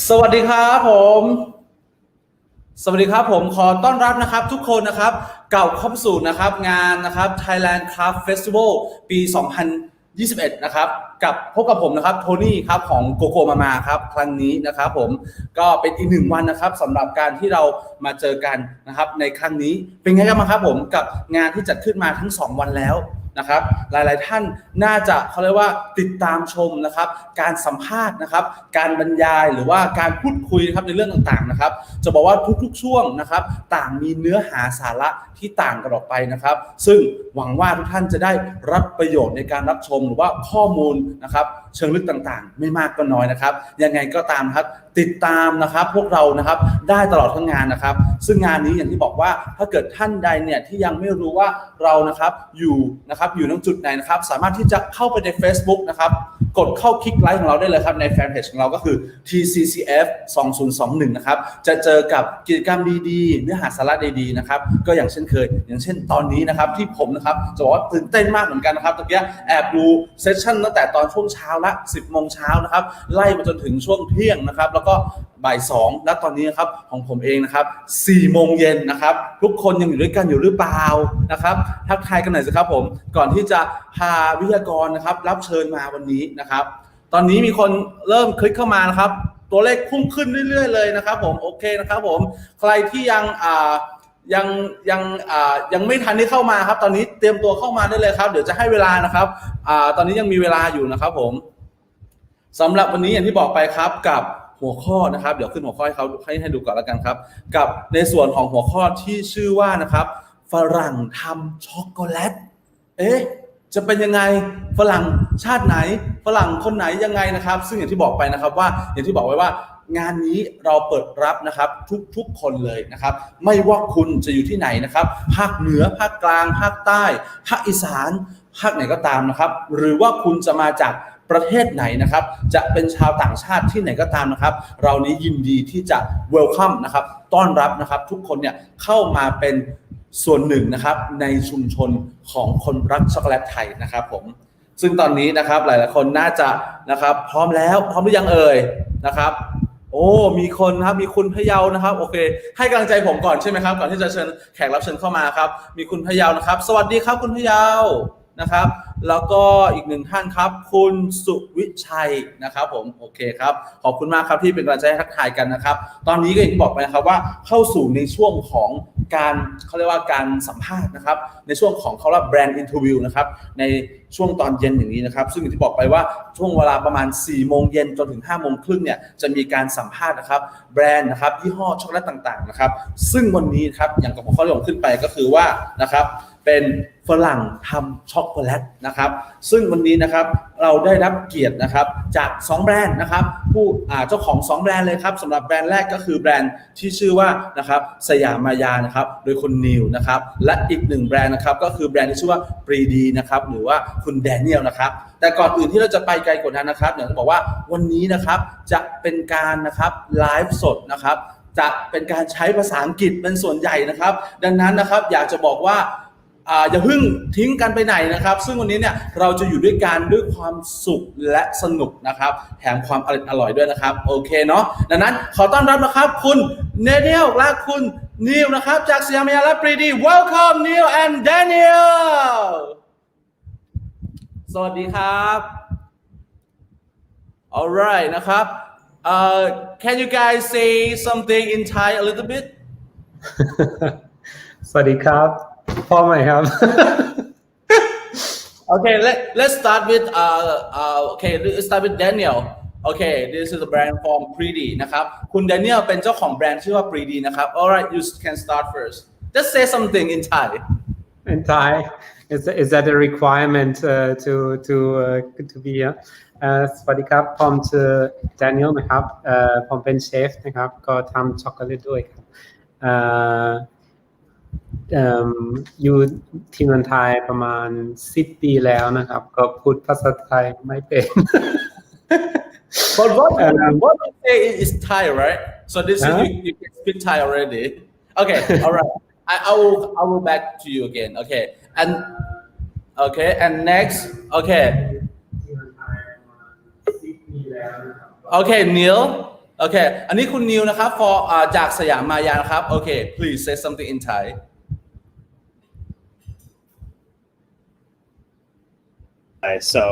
สวัสดีครับผมสวัสดีครับผมขอต้อนรับนะครับทุกคนนะครับเก่าเข้าสู่นะครับงานนะครับ Thailand Craft Festival ปี 2021 นะครับกับพบกับผมนะครับโทนี่ครับของโกโกมาครับครั้งนี้นะครับผมก็เป็นอีกหนึ่งวันนะครับสำหรับการที่เรามาเจอกันนะครับในครั้งนี้เป็นไงกันบ้างครับผมกับงานที่จัดขึ้นมาทั้ง2วันแล้วนะครับหลายๆท่านน่าจะเขาเรียกว่าติดตามชมนะครับการสัมภาษณ์นะครับการบรรยายหรือว่าการพูดคุยนะครับในเรื่องต่างๆนะครับจะบอกว่าทุกๆช่วงนะครับต่างมีเนื้อหาสาระที่ต่างกันออกไปนะครับซึ่งหวังว่าทุกท่านจะได้รับประโยชน์ในการรับชมหรือว่าข้อมูลนะครับเชิงลึกต่างๆไม่มากก็น้อยนะครับยังไงก็ตามครับติดตามนะครับพวกเรานะครับได้ตลอดทั้งงานนะครับซึ่งงานนี้อย่างที่บอกว่าถ้าเกิดท่านใดเนี่ยที่ยังไม่รู้ว่าเรานะครับอยู่ตรงจุดไหนนะครับสามารถที่จะเข้าไปใน Facebook นะครับกดเข้าคลิกไลค์ของเราได้เลยครับในแฟนเพจของเราก็คือ TCCF 2021นะครับจะเจอกับกิจกรรมดีๆเนื้อหาสาระดีๆนะครับก็อย่างเช่นเคยอย่างเช่นตอนนี้นะครับที่ผมนะครับจะบอกว่าตื่นเต้นมากเหมือนกันนะครับตะกี้แอบดูเซสชั่นตั้งแต่ตอนช่วงเช้าละ 10 โมงเช้านะครับไล่มาจนถึงช่วงเที่ยงนะครับแล้วก็บ่าย 2และตอนนี้นะครับของผมเองนะครับ 4 โมงเย็นนะครับทุกคนยังอยู่ด้วยกันอยู่หรือเปล่านะครับทักทายกันหน่อยสิครับผมก่อนที่จะพาวิทยากรนะครับรับเชิญมาวันนี้นะครับตอนนี้มีคนเริ่มคลิกเข้ามานะครับตัวเลขพุ่งขึ้นเรื่อยๆเลยนะครับผมโอเคนะครับผมใครที่ยังไม่ทันที่เข้ามาครับตอนนี้เตรียมตัวเข้ามาได้เลยครับเดี๋ยวจะให้เวลานะครับตอนนี้ยังมีเวลาอยู่นะครับผมสำหรับวันนี้อย่างที่บอกไปครับกับหัวข้อนะครับเดี๋ยวขึ้นหัวข้อให้เขาให้ดูก่อนแล้วกันครับกับในส่วนของหัวข้อที่ชื่อว่านะครับฝรั่งทำช็อกโกแลตจะเป็นยังไงฝรั่งชาติไหนฝรั่งคนไหนยังไงนะครับซึ่งอย่างที่บอกไปนะครับว่าอย่างที่บอกไว้ว่างานนี้เราเปิดรับนะครับทุกคนเลยนะครับไม่ว่าคุณจะอยู่ที่ไหนนะครับภาคเหนือภาคกลางภาคใต้ภาคอีสานภาคไหนก็ตามนะครับหรือว่าคุณจะมาจากประเทศไหนนะครับจะเป็นชาวต่างชาติที่ไหนก็ตามนะครับเรานี้ยินดีที่จะ welcome นะครับต้อนรับนะครับทุกคนเนี่ยเข้ามาเป็นส่วนหนึ่งนะครับในชุมชนของคนรักช็อกโกแลตไทยนะครับผมซึ่งตอนนี้นะครับหลายๆคนน่าจะนะครับพร้อมแล้วพร้อมหรือยังเอ่ยนะครับโอ้มีคนครับมีคุณพะเยานะครับโอเคให้กำลังใจผมก่อนใช่ไหมครับก่อนที่จะเชิญแขกรับเชิญเข้ามาครับมีคุณพะเยานะครับสวัสดีครับคุณพะเยานะครับแล้วก็อีกหนึ่งท่านครับคุณสุวิชัยนะครับผมโอเคครับขอบคุณมากครับที่เป็นกำลังใจให้ทักทายกันนะครับตอนนี้ก็อย่างที่บอกไปนะครับว่าเข้าสู่ในช่วงของการเขาเรียกว่าการสัมภาษณ์นะครับในช่วงของเขาเรียกแบรนด์อินเทอร์วิวนะครับในช่วงตอนเย็นอย่างนี้นะครับซึ่งอย่างที่บอกไปว่าช่วงเวลาประมาณ 4 โมงเย็นจนถึง 5 โมงครึ่งเนี่ยจะมีการสัมภาษณ์นะครับแบรนด์นะครับยี่ห้อช็อกโกแลตต่างๆนะครับซึ่งวันนี้ครับอย่างกับผมเขาลงขึ้นไปก็คือว่านะครับเป็นฝรั่งทำช็อกโกแลตนะครับซึ่งวันนี้นะครับเราได้รับเกียรตินะครับจาก2แบรนด์นะครับผู้เจ้าของ2แบรนด์เลยครับสำหรับแบรนด์แรกก็คือแบรนด์ที่ชื่อว่านะครับสยามายานะครับโดยคุณนิวนะครับและอีก1แบรนด์นะครับก็คือแบรนด์ที่ชื่อว่าปรีดีนะครับหรือว่าคุณแดเนียลนะครับแต่ก่อนอื่นที่เราจะไปไกลกว่านั้นนะครับอย่างที่บอกว่าวันนี้นะครับจะเป็นการนะครับไลฟ์สดนะครับจะเป็นการใช้ภาษาอังกฤษเป็นส่วนใหญ่นะครับดังนั้นนะครับอยากจะบอกว่าอย่าเพิ่งทิ้งกันไปไหนนะครับซึ่งวันนี้เนี่ยเราจะอยู่ด้วยกันด้วยความสุขและสนุกนะครับแถมความอร่อยด้วยนะครับโอเคเนาะดังนั้นขอต้อนรับนะครับคุณเนเนียลและคุณนิวนะครับจากเซียมายาและปรีดี Welcome Neil and Daniel สวัสดีครับ Alright นะครับ Can you guys say something in Thai a little bit สวัสดีครับพ่อใหม่ครับ Okay, let's start with let's start with Daniel. Okay, this is a brand from Pridi นะครับคุณ Daniel เป็นเจ้าของแบรนด์ชื่อว่า Pridi นะครับ Alright, you can start first. Just say something in Thai. In Thai, is that a requirement to be here? สวัสดีครับผมชื่อ Daniel นะครับผมเป็นเชฟนะครับก็ทำช็อกโกแลตด้วยครับอยู่ที่เมืองไทยประมาณ10 ปีแล้วนะครับก็พูดภาษาไทยไม่เป็น But what you say is Thai, right? So this is you can speak Thai already. Okay, all right. I will back to you again. And next. Okay, Neil. Okay อันนี้คุณนิวนะครับ for จากสยามมายานะครับ Okay please say something in Thai Hi, so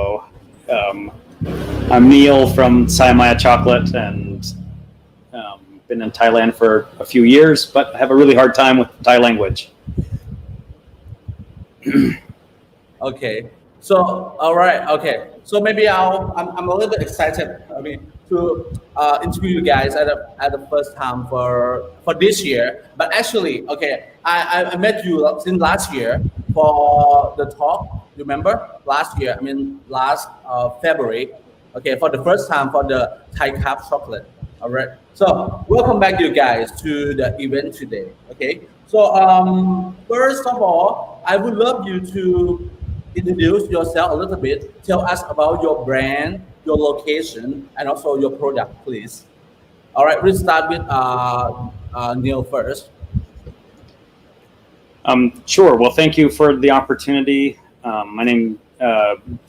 I'm Neil from Siamaya Chocolate and been in Thailand for a few years, but have a really hard time with Thai language. Okay so all right okay so maybe I'm a little bit excited to interview you guys at the first time for this year but actually okay I met you since last year for the talk remember last year last February okay for the first time for the Thai cup chocolate all right so welcome back you guys to the event today okay so first of all I would love you to introduce yourself a little bit. Tell us about your brand, your location, and also your product, please. All right, we'll start with Neil first. Sure. Well, thank you for the opportunity. My name,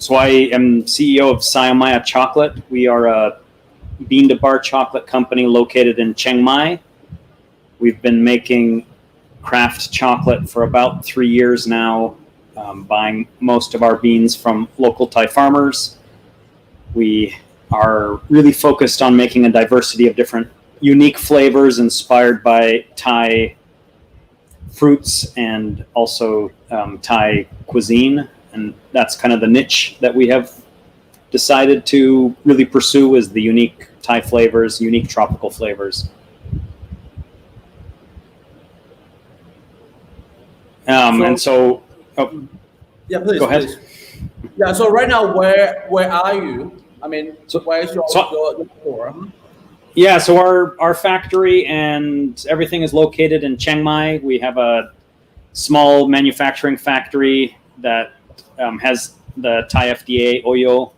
so I am CEO of Siamaya Chocolate. We are a bean-to-bar chocolate company located in Chiang Mai. We've been making craft chocolate for about 3 years now. Buying most of our beans from local Thai farmers. We are really focused on making a diversity of different unique flavors inspired by Thai fruits and also Thai cuisine. And that's kind of the niche that we have decided to really pursue is the unique Thai flavors, unique tropical flavors. And so yeah, please. Go ahead. Please. Yeah. So right now, where are you? Where is your store? Yeah. So our factory and everything is located in Chiang Mai. We have a small manufacturing factory that has the Thai FDA Oyo,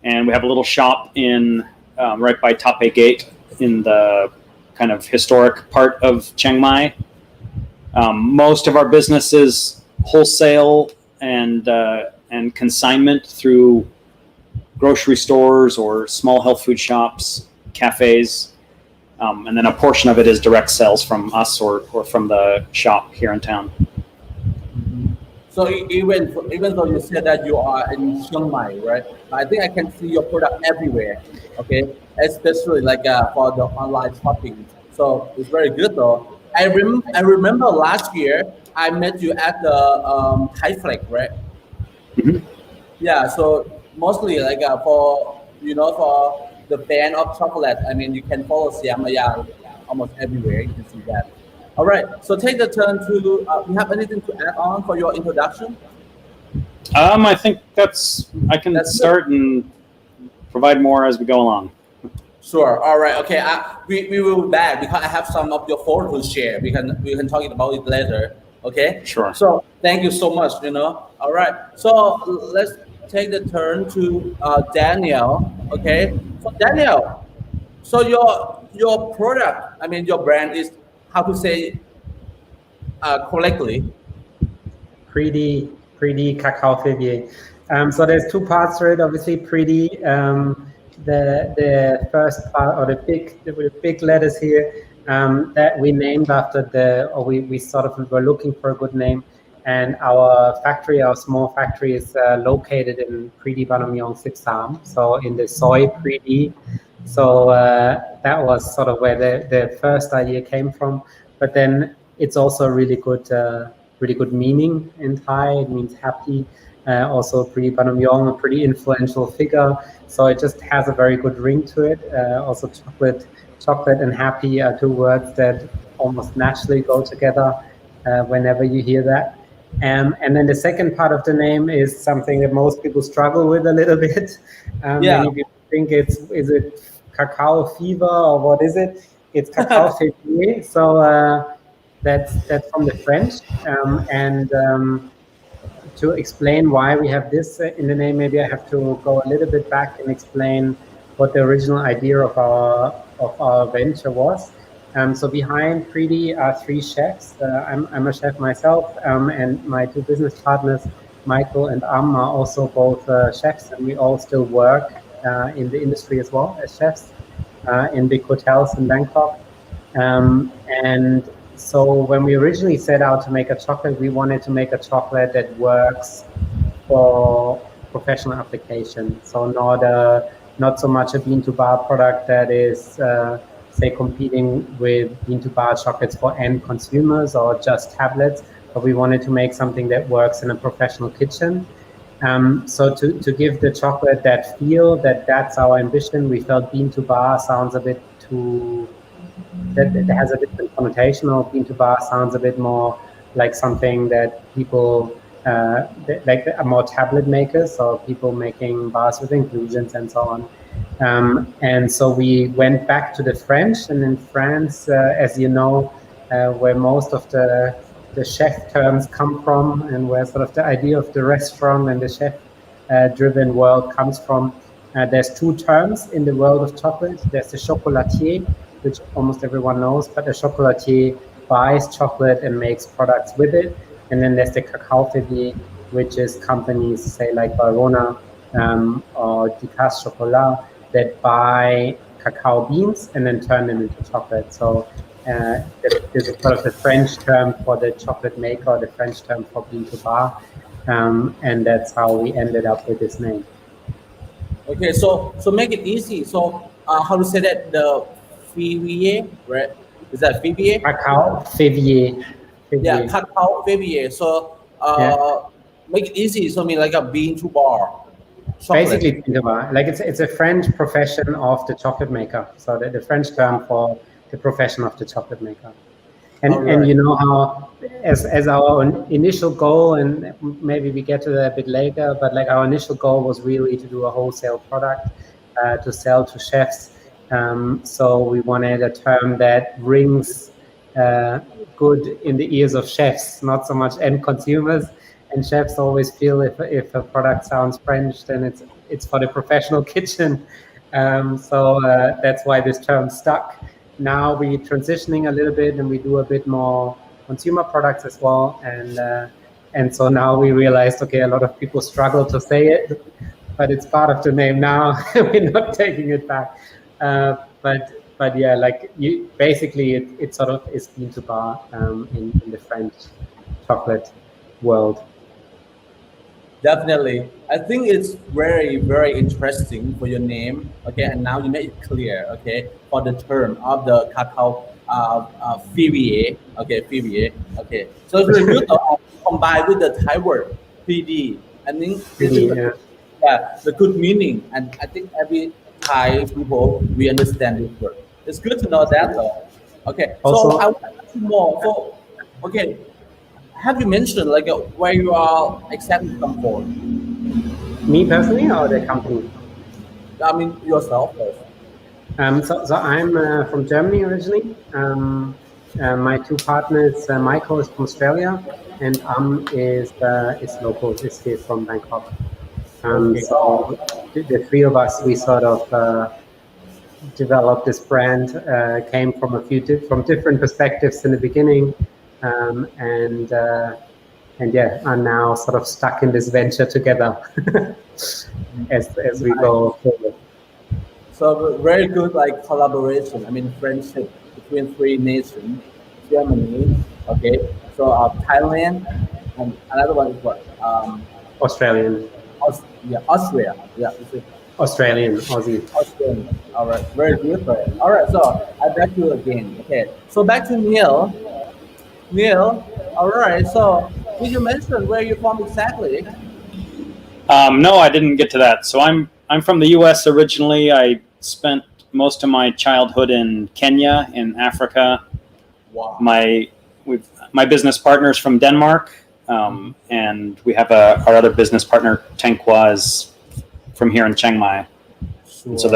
and we have a little shop in right by Taipei Gate in the kind of historic part of Chiang Mai. Most of our business is wholesale and consignment through grocery stores or small health food shops, cafes, and then a portion of it is direct sales from us or from the shop here in town. So even though you said that you are in Chiang Mai, right? I think I can see your product everywhere, okay? Especially like for the online shopping. So it's very good though. I remember last year I met you at the Thai Flag, right? Mm-hmm. Yeah. So mostly like for for the fan of chocolate. You can follow Siamaya almost everywhere. You can see that. All right. So take the turn to. You have anything to add on for your introduction? I think I can start and provide more as we go along. Sure. All right. Okay. We will be back because I have some of your photos to share. We can talk about it later. Okay. Sure. So thank you so much. All right. So let's take the turn to Daniel. Okay. So Daniel. So your product. Your brand is how to say correctly. Pridi CacaoFevier. So there's two parts to it. Obviously, Pridi. The first part or the big letters here that we named after we sort of were looking for a good name, and our small factory is located in Pridi Banamyong 13, so in the soy Pridi. So that was sort of where the first idea came from. But then it's also a really good meaning in Thai. It means happy. Also Pridi Banamyong, a pretty influential figure. So it just has a very good ring to it. Also chocolate and happy are two words that almost naturally go together whenever you hear that. And then the second part of the name is something that most people struggle with a little bit. Many people think is it cacao fever or what is it? It's CacaoFevier. So that's from the French. To explain why we have this in the name, maybe I have to go a little bit back and explain what the original idea of our venture was. So behind Pridi are 3 chefs. I'm a chef myself, and my 2 business partners, Michael and Am, are also both chefs, and we all still work in the industry as well as chefs. in big hotels in Bangkok. And so when we originally set out to make a chocolate, we wanted to make a chocolate that works for professional application. So not so much a bean-to-bar product that is, say, competing with bean-to-bar chocolates for end consumers or just tablets, but we wanted to make something that works in a professional kitchen. So to give the chocolate that feel, that's our ambition. We felt bean-to-bar sounds a bit too, that has a different connotation, or bean-to-bar sounds a bit more like something that people, like more tablet makers or people making bars with inclusions and so on. And so we went back to the French, and in France, as you know, where most of the chef terms come from, and where sort of the idea of the restaurant and the chef driven world comes from, there's two terms in the world of chocolate. There's the chocolatier, which almost everyone knows, but a chocolatier buys chocolate and makes products with it. And then there's the CacaoFevier, which is companies, say, like Barona or Dicas Chocolat, that buy cacao beans and then turn them into chocolate. So there's sort of the French term for the chocolate maker, the French term for bean-to-bar, and that's how we ended up with this name. Okay, so make it easy. So how to say that? The Fevier, right? Is that Fevier? CacaoFevier. Yeah, CacaoFevier. So make it easy. So I mean like a bean-to-bar. Chocolate. Basically, bean-to-bar. Like it's a French profession of the chocolate maker. So the French term for the profession of the chocolate maker. And Right. and you know how, as our initial goal, and maybe we get to that a bit later, but like our initial goal was really to do a wholesale product to sell to chefs. So we wanted a term that rings good in the ears of chefs, not so much end consumers. And chefs always feel if a product sounds French, then it's for the professional kitchen. So that's why this term stuck. Now we're transitioning a little bit, and we do a bit more consumer products as well. And so now we realized, okay, a lot of people struggle to say it, but it's part of the name now. We're not taking it back. But yeah, like basically it sort of is bean-to-bar in the French chocolate world. Definitely. I think it's very, very interesting for your name. Okay, and now you made it clear, okay, for the term of the cacao Fevier. Okay, Fevier. Okay. So it's really good to combine with the Thai word Pridi. I think this is the good meaning. And I think every Thai people we understand this word. It's good to know that though. Okay. Also, so I want to ask you more. So okay. Have you mentioned like where you are exactly come from? Me personally, or the company? I mean yourself first. So I'm from Germany originally. My two partners, Michael is from Australia, and is local. Is here from Bangkok. So the three of us, we sort of developed this brand. Came from from different perspectives in the beginning. And yeah, are now sort of stuck in this venture together as we go forward. So very good like collaboration. I mean friendship between three nations, Germany, okay. So Thailand, and another one is what? Australian. Austria. Yeah, Australian, Aussie. Australian. All right, very good. All right, so I back to you again. Okay, so back to Neil. Neil, all right. So did you mention where you're from exactly? No, I didn't get to that. So I'm from the U.S. originally. I spent most of my childhood in Kenya, in Africa. Wow. My business partner's from Denmark, and we have our other business partner Tanqua is from here in Chiang Mai. Sure. And so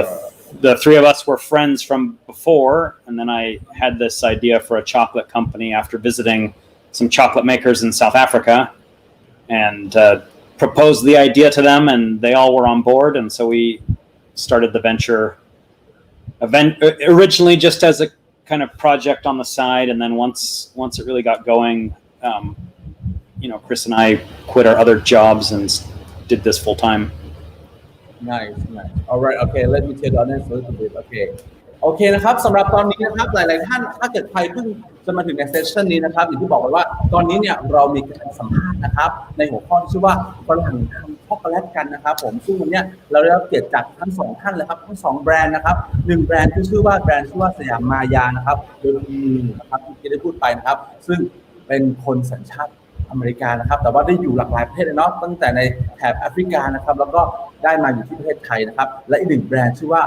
the three of us were friends from before, and then I had this idea for a chocolate company after visiting some chocolate makers in South Africa, and proposed the idea to them, and they all were on board, and so we started the venture originally just as a kind of project on the side, and then once it really got going, Chris and I quit our other jobs and did this full time. Nice. All right. Okay. Let me take on this a little bit. Okay. โอเคนะครับสำหรับตอนนี้นะครับหลายๆท่านถ้าเกิดใครเพิ่งจะมาถึงในเซสชันนี้นะครับอย่างที่บอกไว้ว่าตอนนี้เนี่ยเรามีการสัมภาษณ์นะครับในหัวข้อที่ชื่อว่าฝรั่งทำช็อกโกแลตกันนะครับผมซึ่งวันนี้เราได้รับเกียรติจากทั้งสองท่านเลยครับทั้งสองแบรนด์นะครับหนึ่งแบรนด์ที่ชื่อว่าแบรนด์ชื่อว่าสยามมายานะครับโดยมีนะครับที่ได้พูดไปนะครับซึ่งเป็นคนสัญชาติอเมริกานะครับแต่ว่าได้อยู่หลากหลายประเทศเลยเนาะตั้งแต่ในแถบแอฟริกานะครับแล้วก็ได้มาอยู่ที่ประเทศไทยนะครับและอีกหนึ่งแบรนด์ชื่อว่า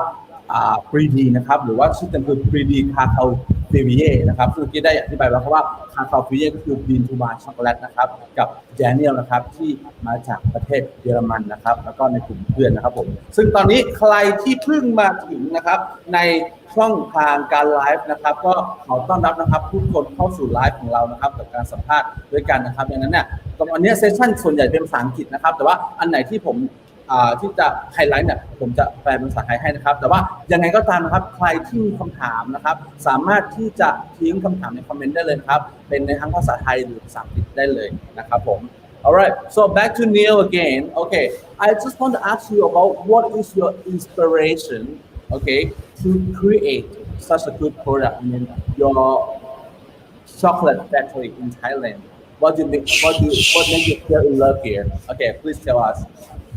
Pridi นะครับหรือว่าชื่อเต็มคือ Pridi CacaoFevier นะครับซึ่งที่ได้อธิบายไว้เพราะว่า CacaoFevier ก็คือ Bean to Bar ช็อกโกแลตนะครับกับ Daniel นะครับที่มาจากประเทศเยอรมันนะครับแล้วก็ในกลุ่มเพื่อนนะครับผมซึ่งตอนนี้ใครที่เพิ่งมาถึงนะครับในช่องทางการไลฟ์นะครับก็ขอต้อนรับนะครับทุกคนเข้าสู่ไลฟ์ของเรานะครับกับการสัมภาษณ์ด้วยกันนะครับดังนั้นเนี่ยตอนนี้เซสชั่นส่วนใหญ่เป็นภาษาอังกฤษนะครับแต่ว่าอันไหนที่ผมที่จะไฮไลท์เนี่ยผมจะแปลเป็นภาษาไทยให้นะครับแต่ว่ายังไงก็ตามนะครับใครที่มีคำถามนะครับสามารถที่จะทิ้งคำถามในคอมเมนต์ได้เลยครับเป็นในทั้งภาษาไทยหรือภาษาอังกฤษได้เลยนะครับผม Alright, so back to Neil again. Okay, I just want to ask you about what is your inspiration, okay, to create such a good product. I mean, your chocolate factory in Thailand. What made you feel in love here? Okay, please tell us.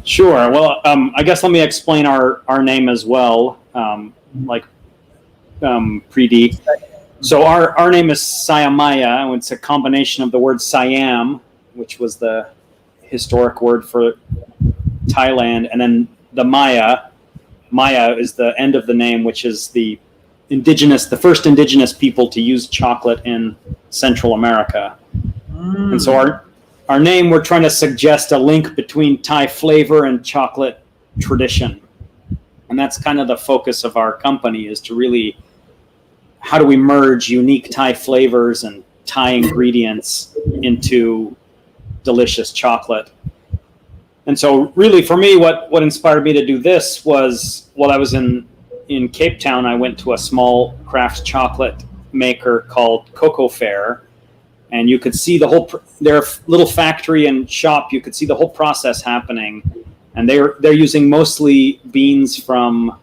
Sure. Well, I guess let me explain our name as well, Pridi. So our name is Siamaya, and it's a combination of the word Siam, which was the historic word for Thailand, and then the Maya. Maya is the end of the name, which is the first indigenous people to use chocolate in Central America. And so our name, we're trying to suggest a link between Thai flavor and chocolate tradition. And that's kind of the focus of our company, is to really, how do we merge unique Thai flavors and Thai ingredients into delicious chocolate? And so really for me, what inspired me to do this was, while I was in Cape Town, I went to a small craft chocolate maker called Cocoa Fair. And you could see their little factory and shop. You could see the whole process happening, and they're using mostly beans from,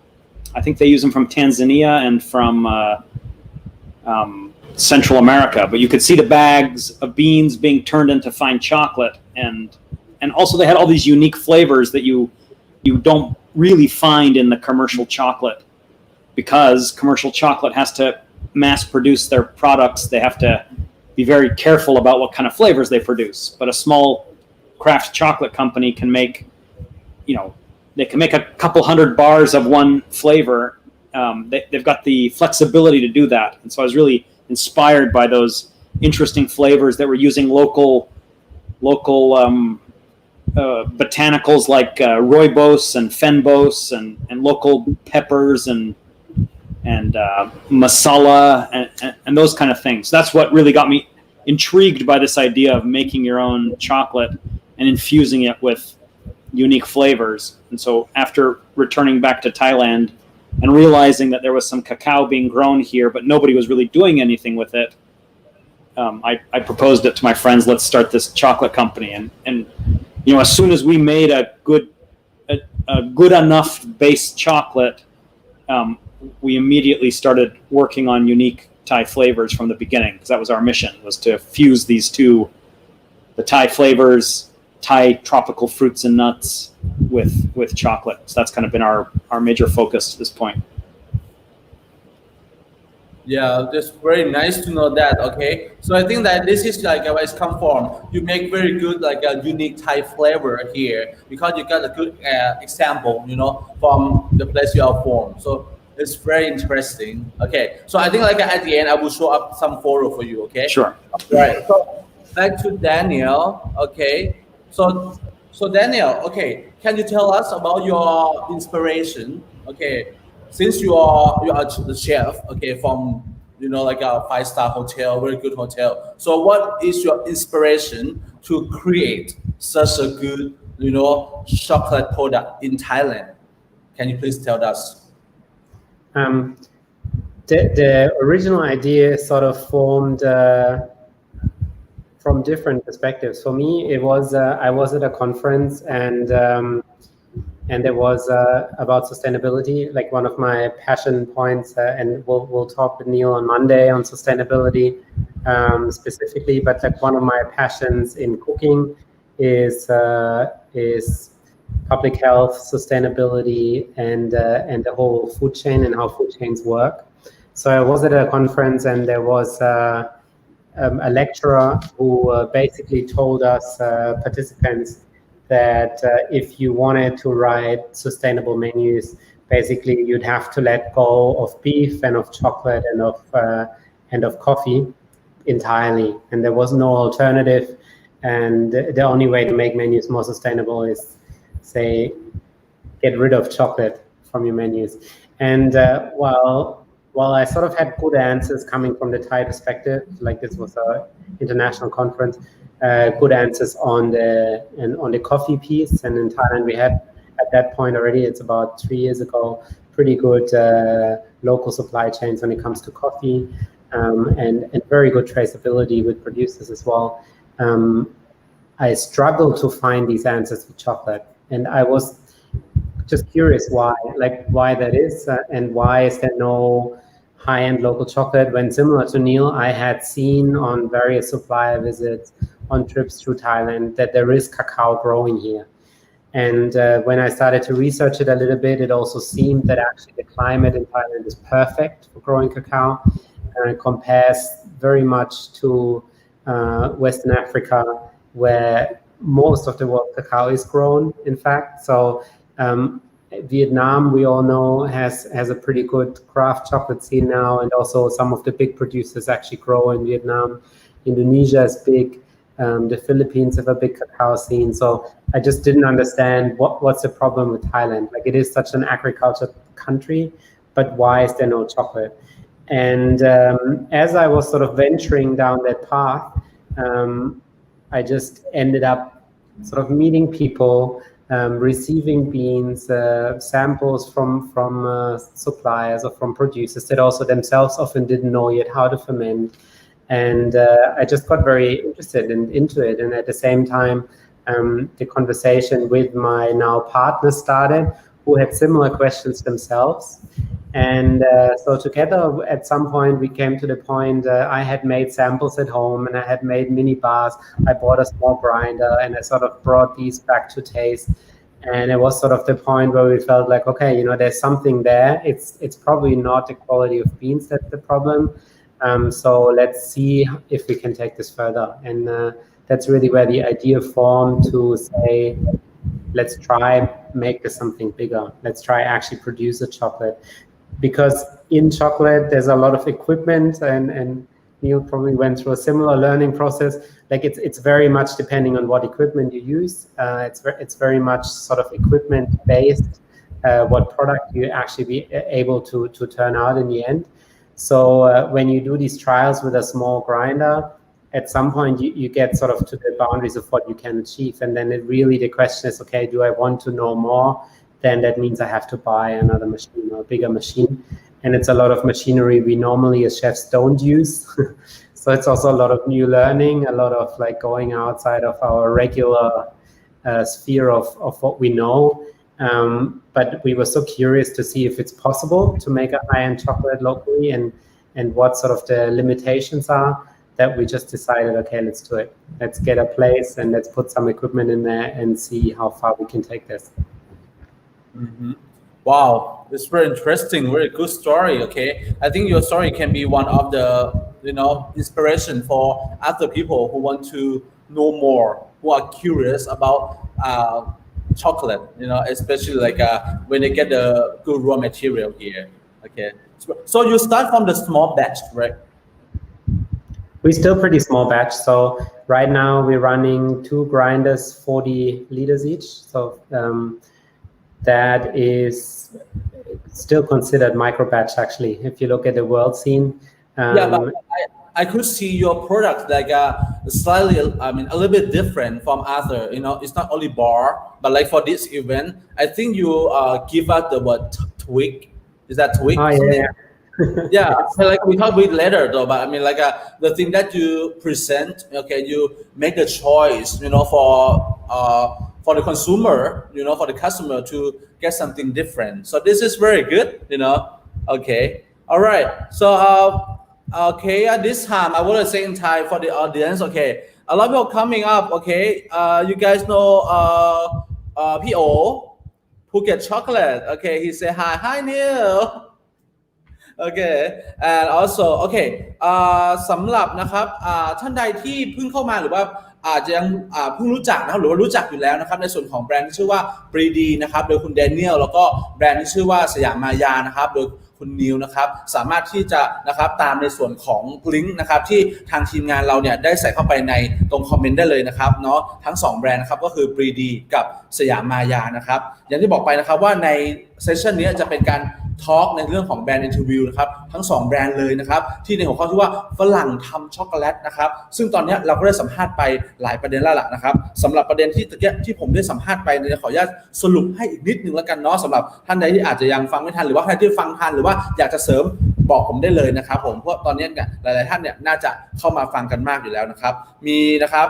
I think they use them from Tanzania and from Central America. But you could see the bags of beans being turned into fine chocolate, and also they had all these unique flavors that you don't really find in the commercial chocolate, because commercial chocolate has to mass produce their products. They have to be very careful about what kind of flavors they produce. But a small craft chocolate company can make, they can make a couple hundred bars of one flavor. They've got the flexibility to do that. And so I was really inspired by those interesting flavors that were using local botanicals like rooibos and fenbos and local peppers and masala and those kind of things. That's what really got me intrigued by this idea of making your own chocolate and infusing it with unique flavors. And so after returning back to Thailand and realizing that there was some cacao being grown here, but nobody was really doing anything with it, I proposed it to my friends. Let's start this chocolate company. And as soon as we made a good enough base chocolate, we immediately started working on unique Thai flavors from the beginning, because that was our mission, was to fuse these two, the Thai flavors, Thai tropical fruits and nuts with chocolate. So that's kind of been our major focus to this point. Yeah, that's very nice to know that. Okay, so I think that this is like where it's come from. You make very good, like a unique Thai flavor here, because you got a good example, from the place you are from. So it's very interesting. Okay, so I think like at the end I will show up some photo for you. Okay. Sure. Right. So back to Daniel. Okay. So Daniel. Okay. Can you tell us about your inspiration? Okay. Since you are the chef. Okay. From like a 5-star hotel, very good hotel. So what is your inspiration to create such a good chocolate product in Thailand? Can you please tell us? The original idea sort of formed from different perspectives. For me, it was I was at a conference, and and it was about sustainability, like one of my passion points. And we'll talk with Neil on Monday on sustainability specifically. But like one of my passions in cooking is public health, sustainability, and the whole food chain and how food chains work. So I was at a conference, and there was a lecturer who basically told us participants that if you wanted to write sustainable menus, basically you'd have to let go of beef and of chocolate and of coffee entirely, and there was no alternative. And the only way to make menus more sustainable is, say, get rid of chocolate from your menus. And while I sort of had good answers coming from the Thai perspective, like this was an international conference, good answers on the coffee piece. And in Thailand, we had at that point already, it's about 3 years ago, pretty good local supply chains when it comes to coffee, and very good traceability with producers as well. I struggled to find these answers with chocolate, and I was just curious why that is, and why is there no high-end local chocolate when, similar to Neil, I had seen on various supplier visits, on trips through Thailand, that there is cacao growing here. And when I started to research it a little bit, it also seemed that actually the climate in Thailand is perfect for growing cacao, and it compares very much to Western Africa, where most of the world cacao is grown, in fact. So Vietnam, we all know, has a pretty good craft chocolate scene now, and also some of the big producers actually grow in Vietnam. Indonesia is big. The Philippines have a big cacao scene. So I just didn't understand what's the problem with Thailand. Like, it is such an agriculture country, but why is there no chocolate? And as I was sort of venturing down that path, I just ended up sort of meeting people, receiving beans, samples from suppliers or from producers that also themselves often didn't know yet how to ferment. And I just got very interested into it. And at the same time, the conversation with my now partner started, who had similar questions themselves. And so together, at some point, we came to the point, I had made samples at home, and I had made mini bars. I bought a small grinder, and I sort of brought these back to taste. And it was sort of the point where we felt like, okay, you know, there's something there. It's probably not the quality of beans that's the problem. So let's see if we can take this further. And that's really where the idea formed, to say, let's try make this something bigger. Let's try actually produce a chocolate. Because in chocolate, there's a lot of equipment, and Neil probably went through a similar learning process. Like, it's very much depending on what equipment you use. It's very much sort of equipment based, what product you actually be able to turn out in the end. So when you do these trials with a small grinder, at some point you get sort of to the boundaries of what you can achieve. And then the question is, okay, do I want to know more? Then that means I have to buy another machine or a bigger machine. And it's a lot of machinery we normally as chefs don't use. So it's also a lot of new learning, a lot of like going outside of our regular sphere of what we know. But we were so curious to see if it's possible to make a high-end chocolate locally, and what sort of the limitations are, that we just decided, okay, let's do it. Let's get a place and let's put some equipment in there and see how far we can take this. Mm-hmm. Wow, it's very interesting, very good story. Okay, I think your story can be one of the inspiration for other people who want to know more, who are curious about chocolate. Especially like when they get the good raw material here. Okay, so you start from the small batch, right? We're still pretty small batch. So right now we're running 2 grinders, 40 liters each. So that is still considered micro batch, actually, if you look at the world scene. But I could see your product like slightly, a little bit different from other. It's not only bar, but like for this event, I think you give us the word twig. Is that twig? Oh yeah. Yeah, so like we talk about later though, but the thing that you present, okay, you make the choice, for the consumer, for the customer to get something different. So this is very good, Okay. All right. So okay, at this time I want to say in Thai for the audience. Okay, a lot of people coming up. Okay, you guys know P.O. Phuket Chocolate. Okay, he say hi Neil. Okay, and also okay สำหรับนะครับท่านใดที่เพิ่งเข้ามาหรือว่าอาจจะยังเพิ่งรู้จักนะครับหรือว่ารู้จักอยู่แล้วนะครับในส่วนของแบรนด์ที่ชื่อว่า Pridi นะครับโดยคุณแดเนียลแล้วก็แบรนด์ที่ชื่อว่าสยามมายานะครับโดยคุณนิวนะครับสามารถที่จะนะครับตามในส่วนของลิงก์นะครับที่ทางทีมงานเราเนี่ยได้ใส่เข้าไปในตรงคอมเมนต์ได้เลยนะครับเนาะทั้ง2แบรนด์นะครับก็คือ Pridi กับสยามมายานะครับอย่างที่บอกไปนะครับว่าในเซสชันนี้จะเป็นการทอล์กในเรื่องของแบรนด์อินเทอร์วิวนะครับทั้ง2แบรนด์เลยนะครับที่ในหัวข้อที่ว่าฝรั่งทำช็อกโกแลตนะครับซึ่งตอนนี้เราก็ได้สัมภาษณ์ไปหลายประเด็นแล้วล่ะนะครับสำหรับประเด็นที่ตะเกียที่ผมได้สัมภาษณ์ไปเนี่ยขออนุญาตสรุปให้อีกนิดนึงแล้วกันเนาะสำหรับท่านใดที่อาจจะยังฟังไม่ทันหรือว่าใครที่ฟังทันหรือว่าอยากจะเสริมบอกผมได้เลยนะครับผมเพราะตอนนี้เนี่ยหลายๆท่านเนี่ยน่าจะเข้ามาฟังกันมากอยู่แล้วนะครับมีนะครับ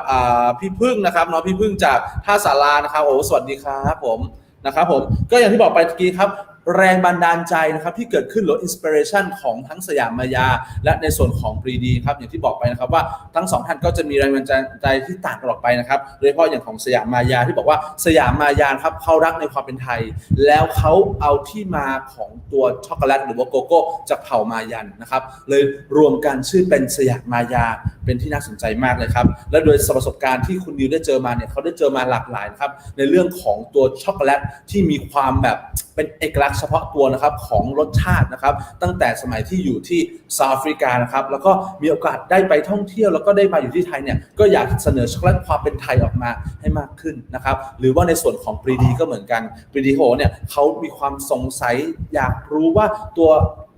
พี่พึ่งนะครับเนาะพี่พึ่งจากท่าสารานะครับโอ้สวัสดีครับผมนะครับผมก็อย่างที่บอกไปเมื่อกี้ครับแรงบันดาลใจนะครับที่เกิดขึ้นหรืออินสปิเรชันของทั้งสยามมายาและในส่วนของ Pridi ครับอย่างที่บอกไปนะครับว่าทั้ง2ท่านก็จะมีแรงบันดาลใจที่ต่างกันออกไปนะครับโดยเฉพาะอย่างของสยามมายาที่บอกว่าสยามมายาครับเขารักในความเป็นไทยแล้วเขาเอาที่มาของตัวช็อกโกแลตหรือว่าโกโก้จากเผ่ามายันนะครับเลยรวมกันชื่อเป็นสยามมายาเป็นที่น่าสนใจมากเลยครับและโดยประสบการณ์ที่คุณนิวได้เจอมาเนี่ยเขาได้เจอมาหลากหลายนะครับในเรื่องของตัวช็อกโกแลตที่มีความแบบเป็นเอกลักษณ์เฉพาะตัวนะครับของรสชาตินะครับตั้งแต่สมัยที่อยู่ที่เซาท์แอฟริกานะครับแล้วก็มีโอกาสได้ไปท่องเที่ยวแล้วก็ได้มาอยู่ที่ไทยเนี่ยก็อยากเสนอช็อกโกแลตความเป็นไทยออกมาให้มากขึ้นนะครับหรือว่าในส่วนของ Pridi ก็เหมือนกัน Pridi เขาบอกเนี่ยเขามีความสงสัยอยากรู้ว่าตัว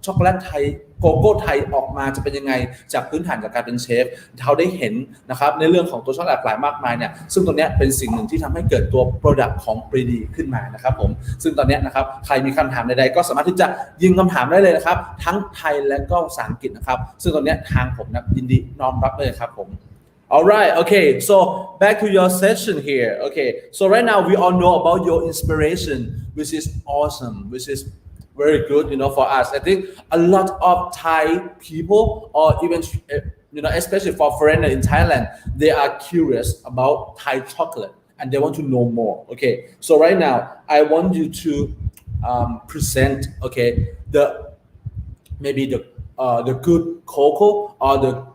ช็อกโกแลตไทยโกโก้ไทยออกมาจะเป็นยังไงจากพื้นฐานจากการเป็นเชฟเขาได้เห็นนะครับในเรื่องของตัวช็อกโกแลตหลายมากมายเนี่ยซึ่งตัวนี้เป็นสิ่งหนึ่งที่ทำให้เกิดตัว Product ของ Pridi ขึ้นมานะครับผมซึ่งตอนนี้นะครับใครมีคำถามใดๆก็สามารถที่จะยิงคำถามได้เลยนะครับทั้งไทยและก็ภาษาอังกฤษนะครับซึ่งตอนนี้ทางผมนะยินดีน้อมรับเลยครับผม Alright, okay, so back to your session here. Okay, so right now we all know about your inspiration, which is awesome, which is very good, for us. I think a lot of Thai people, or even, especially for foreigners in Thailand, they are curious about Thai chocolate and they want to know more. Okay, so right now I want you to present, okay, maybe the good cocoa or the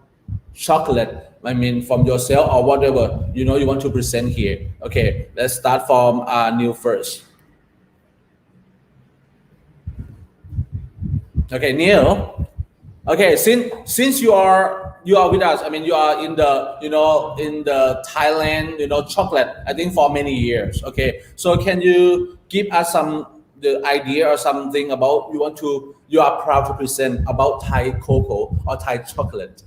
chocolate. I mean, from yourself or whatever you want to present here. Okay, let's start from Neil first. Okay, Neil. Okay, since you are with us. I mean, you are in the in the Thailand chocolate. I think for many years. Okay, so can you give us the idea or something about you are proud to present about Thai cocoa or Thai chocolate?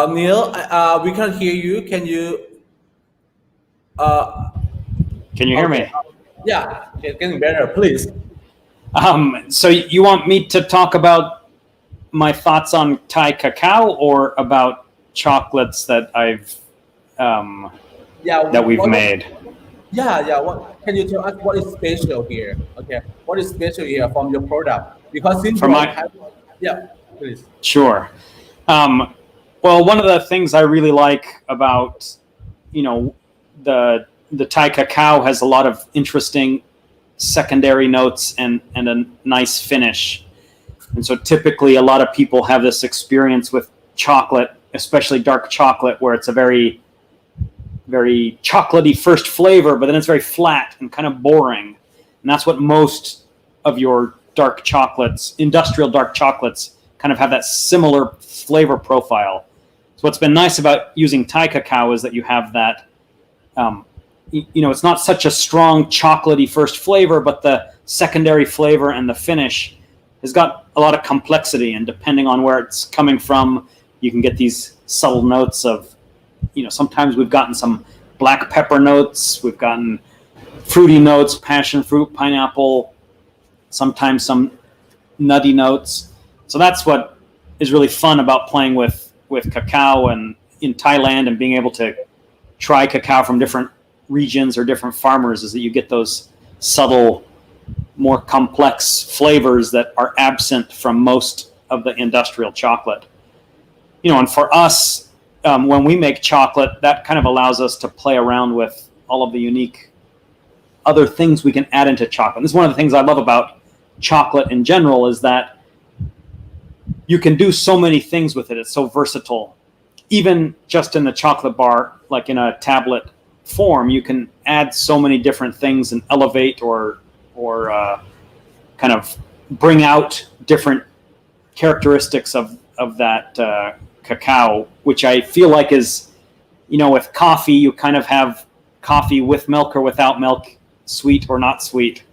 Neil, we can't hear you. Can you? Can you hear me? Yeah, it's getting better. Please. So you want me to talk about my thoughts on Thai cacao or about chocolates that that we've made? Yeah. What can you tell us? What is special here? Okay, what is special here from your product? Because since please. Sure. Well, one of the things I really like about, the Thai cacao has a lot of interesting secondary notes and a nice finish. And so typically a lot of people have this experience with chocolate, especially dark chocolate, where it's a very, very chocolatey first flavor, but then it's very flat and kind of boring. And that's what most of your dark chocolates, industrial dark chocolates, kind of have that similar flavor profile. So what's been nice about using Thai cacao is that you have that, it's not such a strong chocolatey first flavor, but the secondary flavor and the finish has got a lot of complexity. And depending on where it's coming from, you can get these subtle notes of, sometimes we've gotten some black pepper notes, we've gotten fruity notes, passion fruit, pineapple, sometimes some nutty notes. So that's what is really fun about playing with cacao and in Thailand and being able to try cacao from different regions or different farmers, is that you get those subtle, more complex flavors that are absent from most of the industrial chocolate. And for us, when we make chocolate, that kind of allows us to play around with all of the unique other things we can add into chocolate. This is one of the things I love about chocolate in general, is that you can do so many things with it. It's so versatile. Even just in the chocolate bar, like in a tablet form, you can add so many different things and elevate or kind of bring out different characteristics of that cacao, which I feel like is, with coffee, you kind of have coffee with milk or without milk, sweet or not sweet.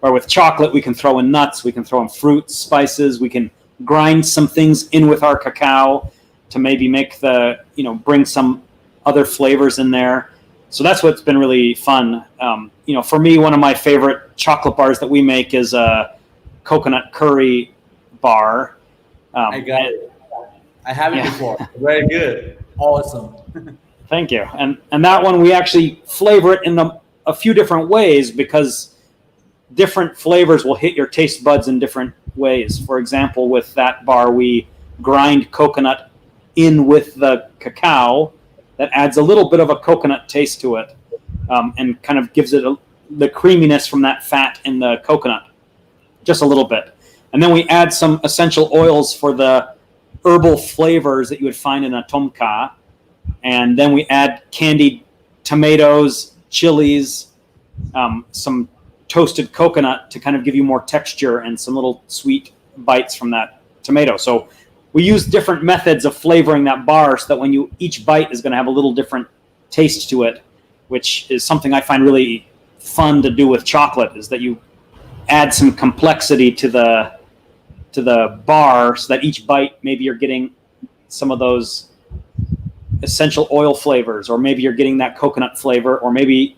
Or with chocolate, we can throw in nuts, we can throw in fruits, spices, we can grind some things in with our cacao to maybe make bring some other flavors in there. So that's what's been really fun. For me, one of my favorite chocolate bars that we make is a coconut curry bar. I got it. I have it before. Very good. Awesome. Thank you. And that one, we actually flavor it in a few different ways, because different flavors will hit your taste buds in different ways. For example, with that bar, we grind coconut in with the cacao. That adds a little bit of a coconut taste to it, and kind of gives it the creaminess from that fat in the coconut, just a little bit. And then we add some essential oils for the herbal flavors that you would find in a tomka. And then we add candied tomatoes, chilies, some toasted coconut to kind of give you more texture and some little sweet bites from that tomato. So we use different methods of flavoring that bar, so that each bite is going to have a little different taste to it, which is something I find really fun to do with chocolate, is that you add some complexity to the bar, so that each bite, maybe you're getting some of those essential oil flavors, or maybe you're getting that coconut flavor, or maybe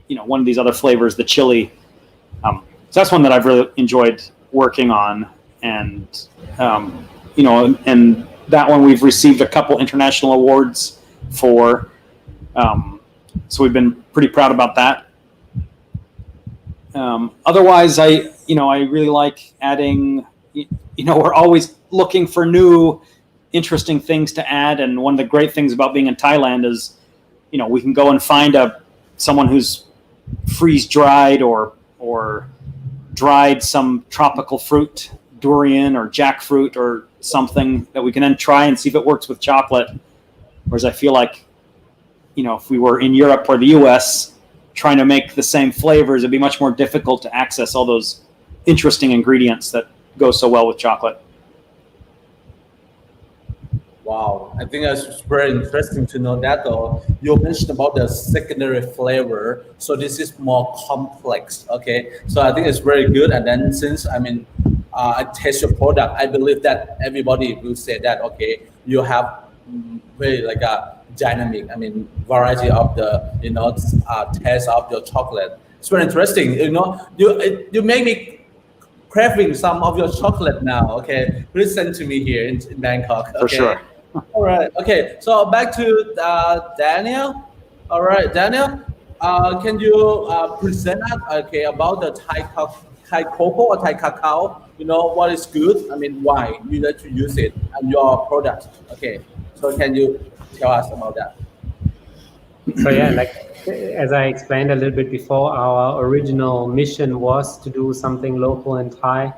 one of these other flavors, the chili. So that's one that I've really enjoyed working on, and and that one we've received a couple international awards for. So we've been pretty proud about that. Otherwise, I really like adding. We're always looking for new, interesting things to add, and one of the great things about being in Thailand is, we can go and find someone who's freeze dried or dried some tropical fruit, durian or jackfruit or something, that we can then try and see if it works with chocolate. Whereas I feel like, if we were in Europe or the US trying to make the same flavors, it'd be much more difficult to access all those interesting ingredients that go so well with chocolate. Wow, I think that's very interesting to know that. Though you mentioned about the secondary flavor, so this is more complex. Okay, so I think it's very good. And then since I taste your product, I believe that everybody will say that okay, you have very like a dynamic, variety of the taste of your chocolate. It's very interesting. You make me craving some of your chocolate now. Okay, please send to me here in Bangkok. Okay? For sure. All right. Okay. So back to Daniel. All right, Daniel. Can you present us about the Thai cocoa or Thai cacao? What is good? Why you like to use it and your product? Okay. So can you tell us about that? So yeah, as I explained a little bit before, our original mission was to do something local in Thai.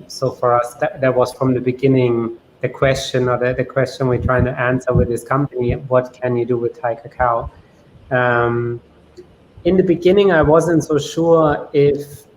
So for us, that was from the beginning the question, or the question we're trying to answer with this company: what can you do with Thai cacao? In the beginning, I wasn't so sure if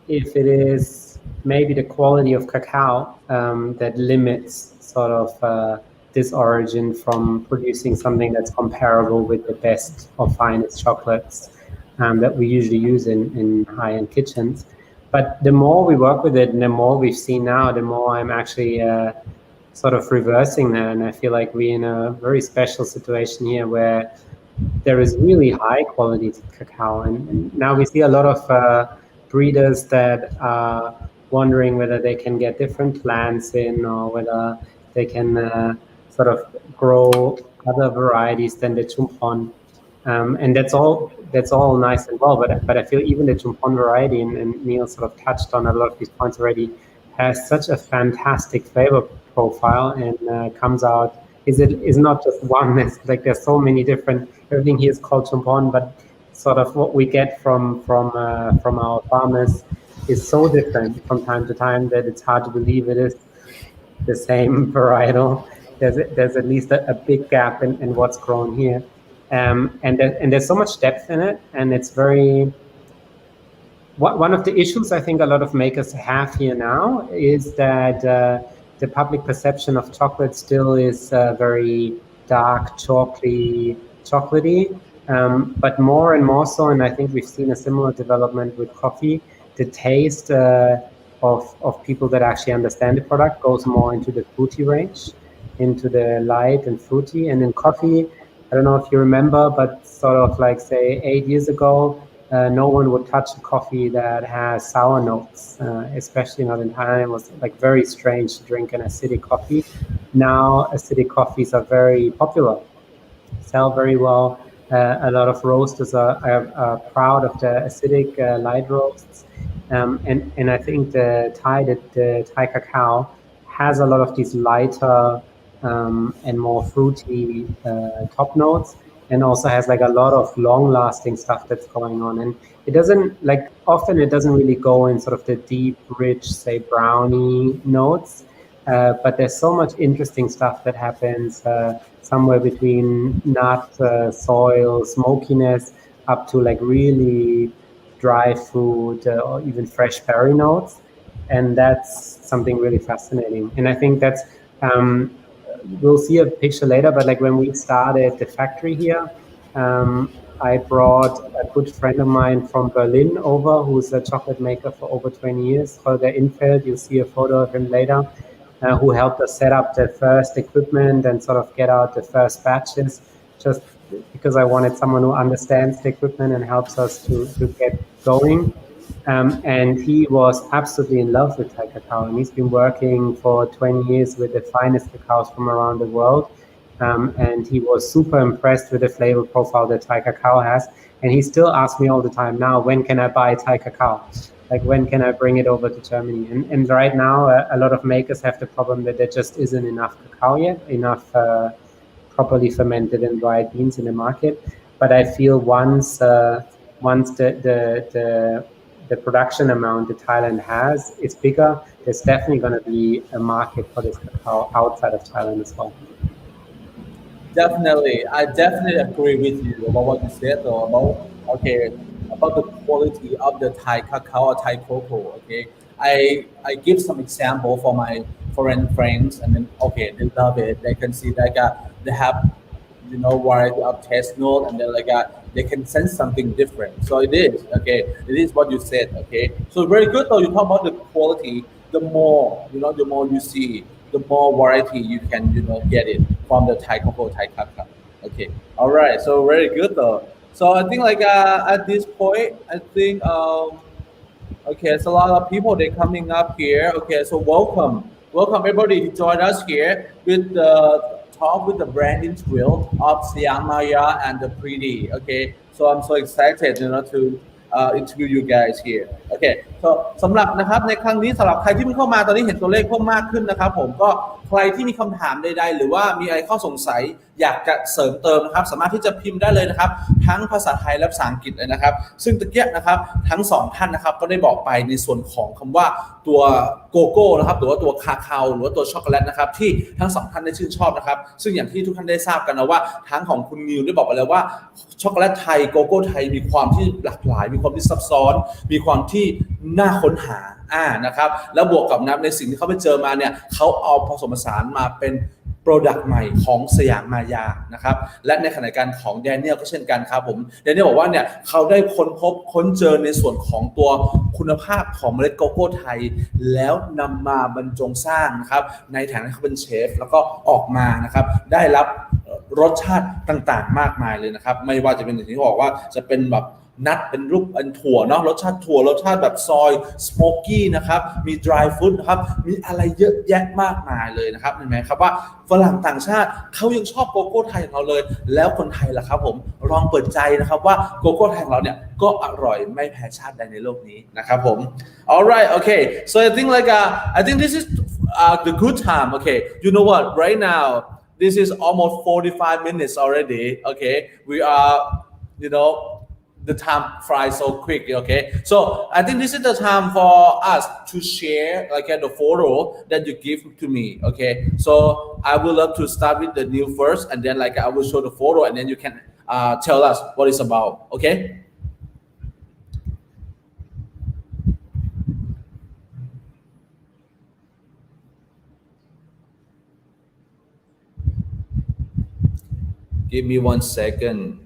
it is maybe the quality of cacao that limits sort of this origin from producing something that's comparable with the best or finest chocolates that we usually use in high-end kitchens. But the more we work with it and the more we've seen now, the more I'm actually sort of reversing that. And I feel like we're in a very special situation here where there is really high quality cacao. And now we see a lot of breeders that are wondering whether they can get different plants in or whether they can sort of grow other varieties than the chumpon. And that's all nice and well, but I feel even the chumpon variety, and Neil sort of touched on a lot of these points already, has such a fantastic flavor profile and comes out is not just one. It's like there's so many different. Everything here is called chumpon, but sort of what we get from our farmers is so different from time to time that it's hard to believe it is the same varietal. There's at least a big gap in what's grown here, and there's so much depth in it, and it's very. One of the issues I think a lot of makers have here now is that the public perception of chocolate still is very dark, chocolatey, but more and more so, and I think we've seen a similar development with coffee. The taste of people that actually understand the product goes more into the fruity range, into the light and fruity. And in coffee, I don't know if you remember, but sort of like say 8 years ago, no one would touch a coffee that has sour notes, especially not in Thailand. It was like very strange to drink an acidic coffee. Now acidic coffees are very popular, sell very well. A lot of roasters are proud of the acidic light roasts. And I think the Thai cacao has a lot of these lighter and more fruity top notes, and also has like a lot of long-lasting stuff that's going on. And it doesn't it doesn't really go in sort of the deep, rich, say brownie notes, but there's so much interesting stuff that happens somewhere between nut, soil, smokiness, up to like really dry fruit or even fresh berry notes, and that's something really fascinating. And I think that's we'll see a picture later, but like when we started the factory here, I brought a good friend of mine from Berlin over, who's a chocolate maker for over 20 years, Holger Infeld. You'll see a photo of him later, who helped us set up the first equipment and sort of get out the first batches, just because I wanted someone who understands the equipment and helps us to get going. And he was absolutely in love with Thai cacao, and he's been working for 20 years with the finest cacaos from around the world. And he was super impressed with the flavor profile that Thai cacao has. And he still asks me all the time now, when can I buy Thai cacao? Like, when can I bring it over to Germany? And right now, a lot of makers have the problem that there just isn't enough cacao yet, enough properly fermented and dried beans in the market. But I feel once the production amount that Thailand has is bigger, there's definitely going to be a market for this cacao outside of Thailand as well. Definitely, I definitely agree with you about what you said about the quality of the Thai cacao or Thai cocoa. Okay, I give some example for my foreign friends, and then they love it. They can see they have variety of taste note, and then they can sense something different. So it is what you said. Okay, so very good though. You talk about the quality. The more you see, the more variety you can get it from the Thai cocoa, Thai cacao. Okay, all right. So very good though. So I think at this point, I think it's a lot of people they coming up here. Okay, so welcome everybody to join us here with the talk with the brand interview of Siamaya and the Pridi. Okay, so I'm so excited to interview you guys here. Okay, so สำหรับนะครับในครั้งนี้สำหรับใครที่เพิ่งเข้ามาตอนนี้เห็นตัวเลขเพิ่มมากขึ้นนะครับผมก็ใครที่มีคำถามใดๆหรือว่ามีอะไรข้อสงสัยอยากจะเสริมเติมนะครับสามารถที่จะพิมพ์ได้เลยนะครับทั้งภาษาไทยและภาษาอังกฤษเลยนะครับซึ่งตะเกียบนะครับทั้งสองท่านนะครับก็ได้บอกไปในส่วนของคำว่าตัวโกโก้นะครับหรือว่าตัวคาคาโอหรือว่าตัวช็อกโกแลตนะครับที่ทั้งสองท่านได้ชื่นชอบนะครับซึ่งอย่างที่ทุกท่านได้ทราบกันนะว่าทั้งของคุณนิวได้บอกไปแล้วว่าช็อกโกแลตไทยโกโก้ไทยมีความที่หลากหลายมีความที่ซับซ้อนมีความที่น่าค้นหานะครับแล้วบวกกับในสิ่งที่เขาไปเจอมาเนี่ยเขาเอาผสมผสานมาเป็นโปรดักต์ใหม่ของสยามมายานะครับและในขณะการของแดเนียลก็เช่นกันครับผมแดเนียลบอกว่าเนี่ยเขาได้ค้นเจอในส่วนของตัวคุณภาพของเมล็ดโกโก้ไทยแล้วนำมาบรรจงสร้างนะครับในฐานะเขาเป็นเชฟแล้วก็ออกมานะครับได้รับรสชาติต่างๆมากมายเลยนะครับไม่ว่าจะเป็นอย่างที่บอกว่าจะเป็นแบบ นัทเป็นรูปเป็นถั่วเนาะรสชาติถั่วรสชาติแบบซอยสโมกกี้นะครับมี dry fruit นะครับมีอะไรเยอะแยะมากมายเลยนะครับเห็นไหมครับว่าฝรั่งต่างชาติเขายังชอบโกโก้ไทยของเราเลยแล้วคนไทยล่ะครับผมลองเปิดใจนะครับว่าโกโก้ไทยของเราเนี่ยก็อร่อยไม่แพ้ชาติใดในโลกนี้นะครับผม alright okay so I think this is the good time okay you know what right now this is almost 45 minutes already okay we are you know the time flies so quick okay so I think this is the time for us to share like the photo that you give to me okay so I would love to start with the new first and then like I will show the photo and then you can tell us what it's about okay give me 1 second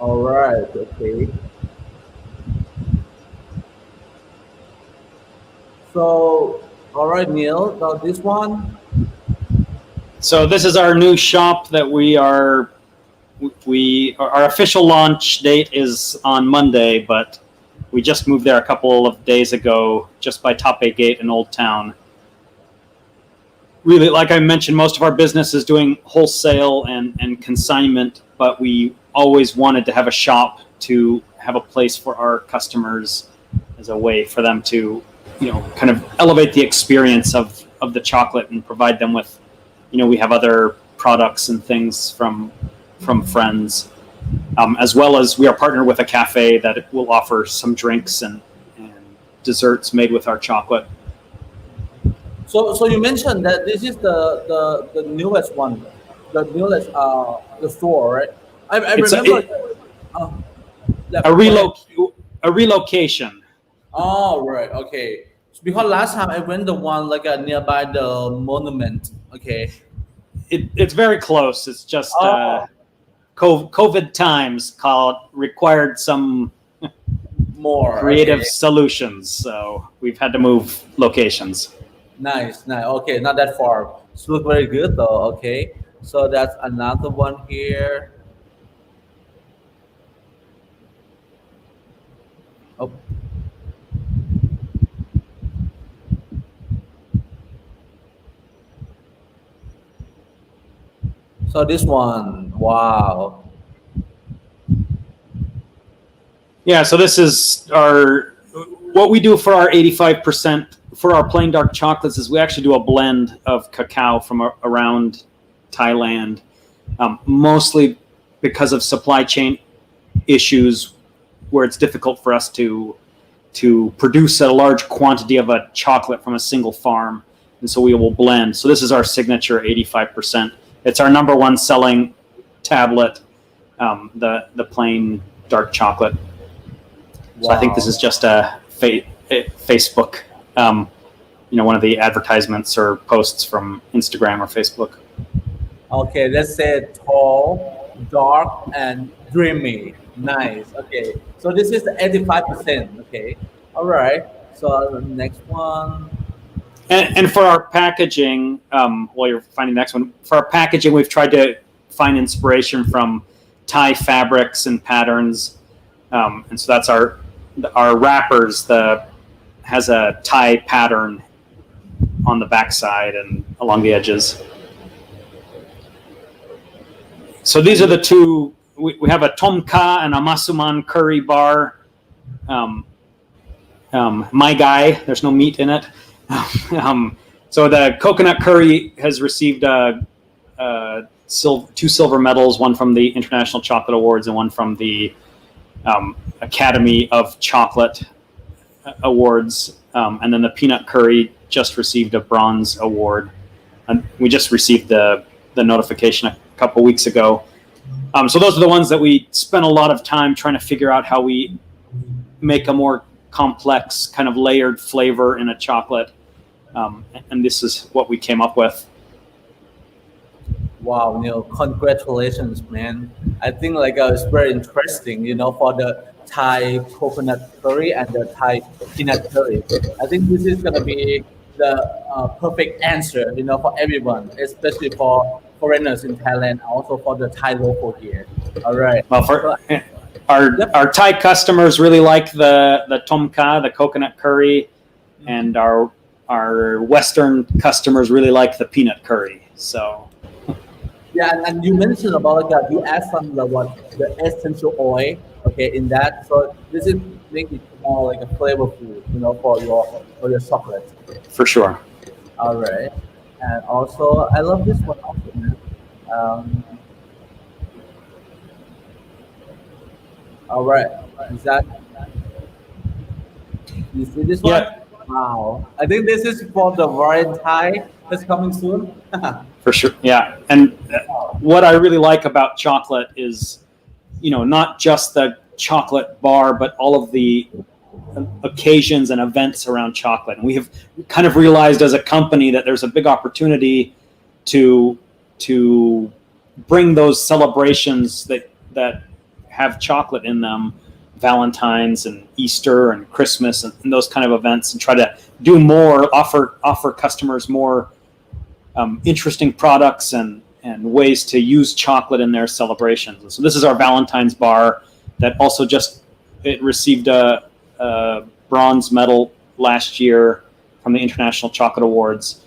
all right okay so all right Neil so this one So this is our new shop that our official launch date is on Monday, but we just moved there a couple of days ago, just by Taipei Gate in Old Town. Really, like I mentioned, most of our business is doing wholesale and consignment, but we always wanted to have a shop to have a place for our customers as a way for them to, kind of elevate the experience of the chocolate and provide them with, we have other products and things from friends, as well as we are partnered with a cafe that will offer some drinks and desserts made with our chocolate. So you mentioned that this is the newest one, the newest the store, right? I remember a relocation. Oh right, okay. Because last time I went the one like nearby the monument. Okay. It's very close. It's just COVID times required some more creative solutions, so we've had to move locations. Nice. Okay, not that far. It's look very good though. Okay, so that's another one here. Oh. So this one, wow. Yeah, so this is what we do for our 85%, for our plain dark chocolates is we actually do a blend of cacao from around Thailand, mostly because of supply chain issues where it's difficult for us to produce a large quantity of a chocolate from a single farm. And so we will blend. So this is our signature 85%. It's our number one selling tablet, the plain dark chocolate. So I think this is just a Facebook, one of the advertisements or posts from Instagram or Facebook. Okay, let's say tall, dark, and dreamy. Nice. Okay, so this is 85%. Okay, all right. So the next one. And for our packaging, while you're finding the next one, for our packaging, we've tried to find inspiration from Thai fabrics and patterns, and so that's our wrappers. Has a Thai pattern on the backside and along the edges. So these are the two. We have a Tom Kha and a Masuman curry bar. My guy, there's no meat in it. So the coconut curry has received 2 silver medals, one from the International Chocolate Awards and one from the Academy of Chocolate Awards. And then the peanut curry just received a bronze award. And we just received the notification a couple weeks ago. So those are the ones that we spent a lot of time trying to figure out how we make a more complex kind of layered flavor in a chocolate. And this is what we came up with. Wow, Neil, congratulations, man. I think it's very interesting, for the Thai coconut curry and the Thai peanut curry. I think this is gonna be the perfect answer, for everyone, especially for foreigners in Thailand, also for the Thai local here. All right. Well, So, yep. our Thai customers really like the tom kha, the coconut curry, and our Western customers really like the peanut curry. So Yeah, and you mentioned about you add some the essential oil, okay, in that. So this is make it more like a flavorful, for your chocolate. for sure. All right, and also I love this one also, man. Um, all right, is that you see this one? Yeah. Wow, I think this is for the Valentine that's coming soon. For sure, yeah. And what I really like about chocolate is, not just the chocolate bar, but all of the occasions and events around chocolate. And we have kind of realized as a company that there's a big opportunity to bring those celebrations that have chocolate in them, Valentine's and Easter and Christmas and those kind of events, and try to do more, offer customers more interesting products and ways to use chocolate in their celebrations. And so this is our Valentine's bar that also it received a bronze medal last year from the International Chocolate Awards.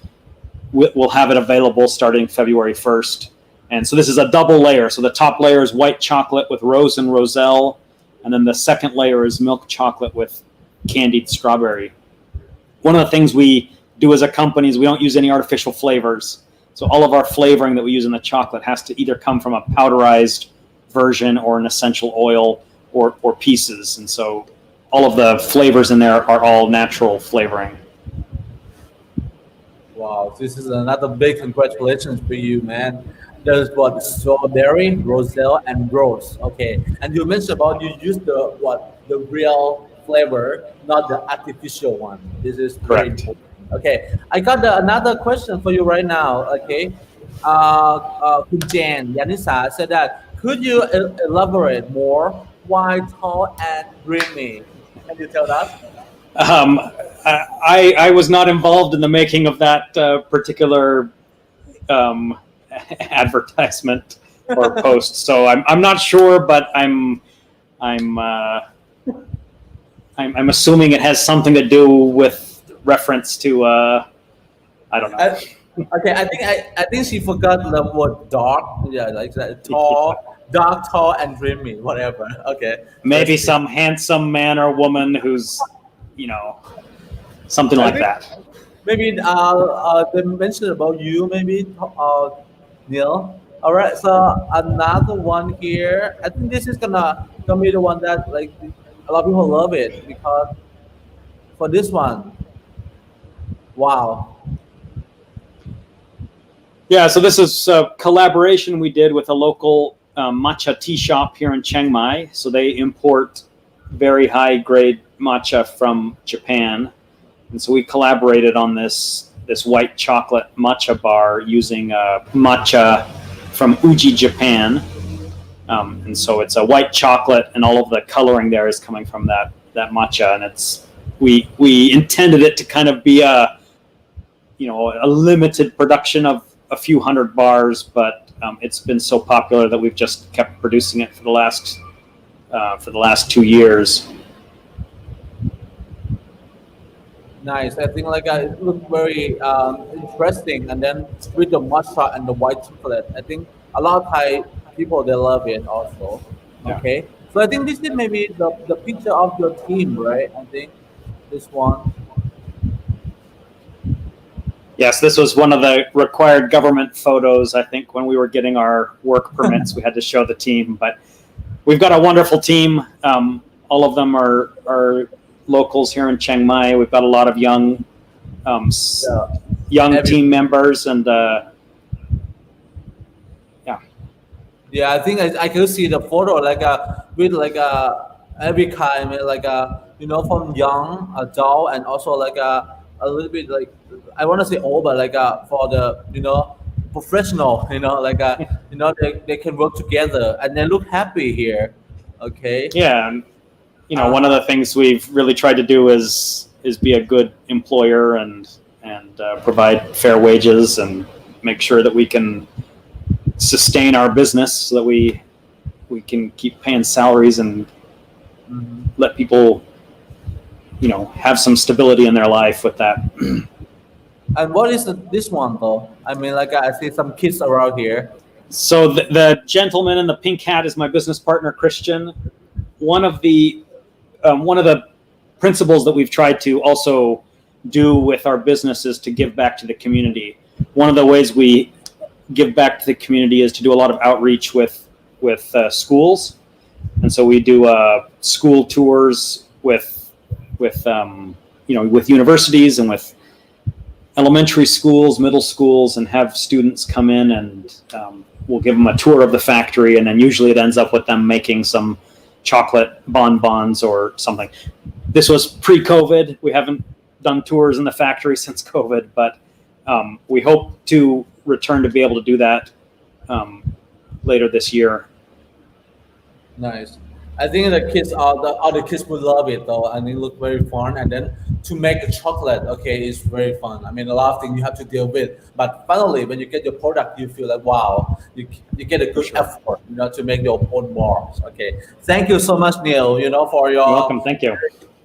We'll have it available starting February 1st. And so this is a double layer. So the top layer is white chocolate with rose and roselle, and then the second layer is milk chocolate with candied strawberry. One of the things we do as a company is we don't use any artificial flavors. So all of our flavoring that we use in the chocolate has to either come from a powderized version or an essential oil or pieces. And so all of the flavors in there are all natural flavoring. Wow, this is another big congratulations for you, man. There's strawberry, roselle, and rose. Okay, and you mentioned about you use the real flavor, not the artificial one. This is very Correct. important. Okay, I got another question for you right now. Okay, Kun Jan Yanisa said that could you elaborate more? Why tall and dreamy? Can you tell us? I was not involved in the making of that particular advertisement or post, so I'm not sure, but I'm assuming it has something to do with reference to I don't know. Okay, I think she forgot the word dark. Yeah, like that tall, dark, tall, and dreamy. Whatever. Okay. Maybe some handsome man or woman who's something like that. Maybe they mentioned about you. Maybe Neil. All right. So another one here. I think this is gonna be the one that like a lot of people love it because for this one, wow. Yeah, so this is a collaboration we did with a local matcha tea shop here in Chiang Mai. So they import very high grade matcha from Japan. And so we collaborated on this white chocolate matcha bar using matcha from Uji, Japan. And so it's a white chocolate, and all of the coloring there is coming from that matcha. And we intended it to kind of be a limited production of a few hundred bars, but it's been so popular that we've just kept producing it for the last 2 years. Nice. I think it looked very interesting, and then with the matcha and the white chocolate, I think a lot of Thai people they love it also. Yeah. Okay, so I think this is maybe the picture of your team, right? I think this one. Yes, this was one of the required government photos. I think when we were getting our work permits, we had to show the team. But we've got a wonderful team. All of them are locals here in Chiang Mai. We've got a lot of young team members, and Yeah, I think I could see the photo with every kind, from young adult and also a little bit I want to say old, but for the professional, they can work together and they look happy here. Okay. Yeah, and one of the things we've really tried to do is be a good employer and provide fair wages and make sure that we can sustain our business so that we can keep paying salaries and let people have some stability in their life with that. And what is this one though? I mean, I see some kids around here. So the gentleman in the pink hat is my business partner, Christian. One of the principles that we've tried to also do with our business is to give back to the community. One of the ways we give back to the community is to do a lot of outreach with schools, and so we do school tours with universities and with elementary schools, middle schools, and have students come in and we'll give them a tour of the factory, and then usually it ends up with them making some chocolate bonbons or something. This was pre-COVID. We haven't done tours in the factory since COVID, but we hope to return to be able to do that later this year. Nice. I think the kids, all the kids would love it though, and it look very fun. And then to make the chocolate, okay, is very fun. I mean, a lot of things you have to deal with, but finally, when you get your product, you feel like wow, you get a good effort, to make your own bars. Okay, thank you so much, Neil. For your You're welcome. Thank you.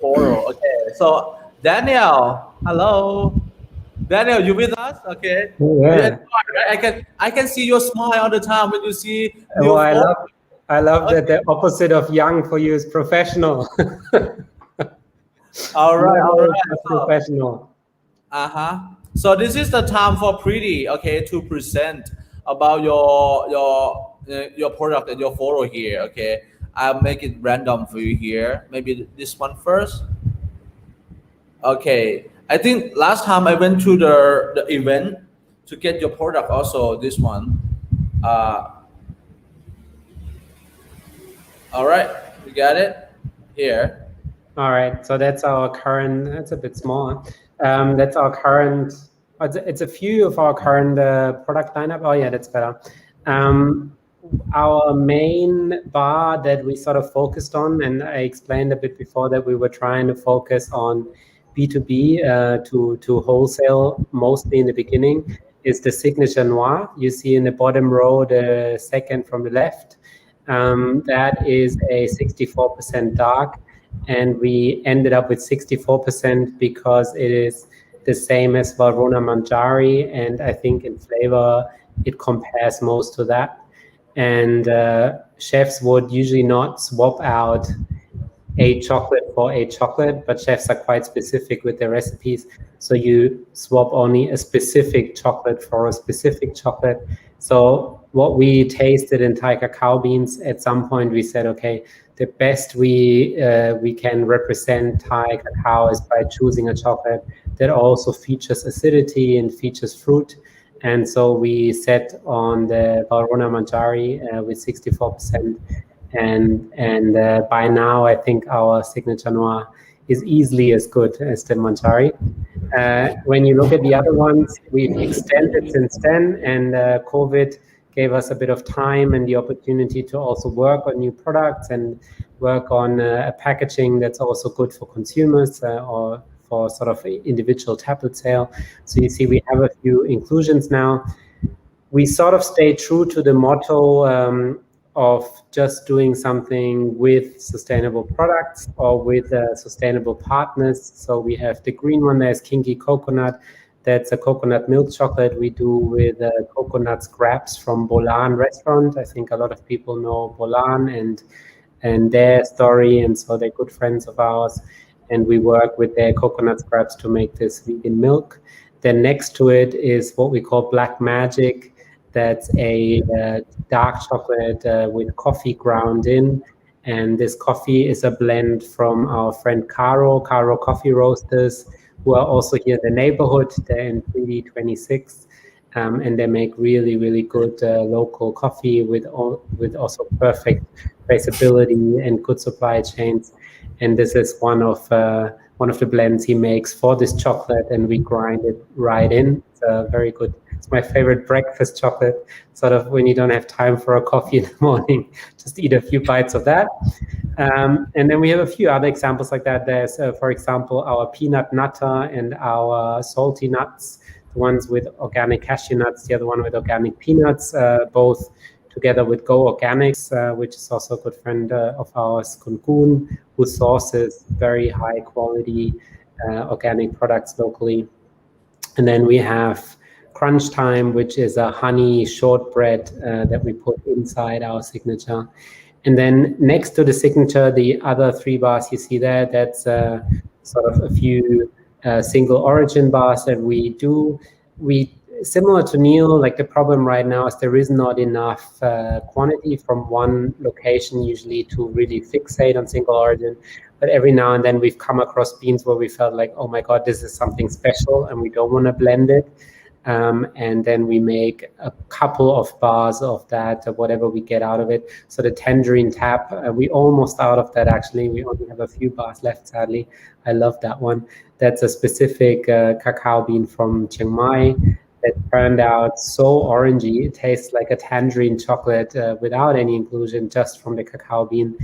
Photo. Okay, so Daniel, hello. Daniel, you with us? Okay. Yeah. I can see your smile all the time when you see. I love that the opposite of young for you is professional. All right. Professional. So this is the time for Pridi, okay, to present about your product and your photo here. Okay, I'll make it random for you here. Maybe this one first. Okay, I think last time I went to the event to get your product. Also, this one. All right, we got it here. All right, so that's our current. That's a bit small. That's our current. It's a few of our current product lineup. Oh yeah, that's better. Our main bar that we sort of focused on, and I explained a bit before that we were trying to focus on B2B to wholesale mostly in the beginning, is the Signature Noir. You see in the bottom row, the second from the left. That is a 64% dark, and we ended up with 64% because it is the same as Valrhona Manjari, and I think in flavor it compares most to that. And chefs would usually not swap out a chocolate for a chocolate, but chefs are quite specific with their recipes. So you swap only a specific chocolate for a specific chocolate. So what we tasted in Thai cacao beans, at some point we said, okay, the best we can represent Thai cacao is by choosing a chocolate that also features acidity and features fruit. And so we set on the Valrhona Manjari with 64%. And by now, I think our Signature Noir is easily as good as the Manjari. When you look at the other ones, we've extended since then, and COVID gave us a bit of time and the opportunity to also work on new products and work on a packaging that's also good for consumers or for sort of individual tablet sale. So you see we have a few inclusions now. We sort of stay true to the motto of just doing something with sustainable products or with sustainable partners. So we have the green one, there's Kinky Coconut. That's a coconut milk chocolate we do with coconut scraps from Bolan restaurant. I think a lot of people know Bolan and their story, and so they're good friends of ours. And we work with their coconut scraps to make this vegan milk. Then next to it is what we call Black Magic. That's a dark chocolate with coffee ground in. And this coffee is a blend from our friend Caro Coffee Roasters, who are also here in the neighborhood. They're in Pridi 26. And they make really, really good local coffee with also perfect traceability and good supply chains. And this is one of the blends he makes for this chocolate, and we grind it right in. It's a very good It's my favorite breakfast chocolate, sort of when you don't have time for a coffee in the morning, just eat a few bites of that. And then we have a few other examples like that. There's, for example, our peanut nutter and our salty nuts, the ones with organic cashew nuts, the other one with organic peanuts, both together with Go Organics, which is also a good friend of ours, Kun, who sources very high quality organic products locally. And then we have Crunch Time, which is a honey shortbread that we put inside our signature. And then next to the signature, the other 3 bars you see there, that's sort of a few single origin bars that we do. Similar to Neil, like the problem right now is there is not enough quantity from one location usually to really fixate on single origin. But every now and then we've come across beans where we felt like, oh my God, this is something special and we don't want to blend it. And then we make a couple of bars of that, whatever we get out of it. So the tangerine tap, we almost out of that actually. We only have a few bars left, sadly. I love that one. That's a specific cacao bean from Chiang Mai that turned out so orangey. It tastes like a tangerine chocolate without any inclusion, just from the cacao bean.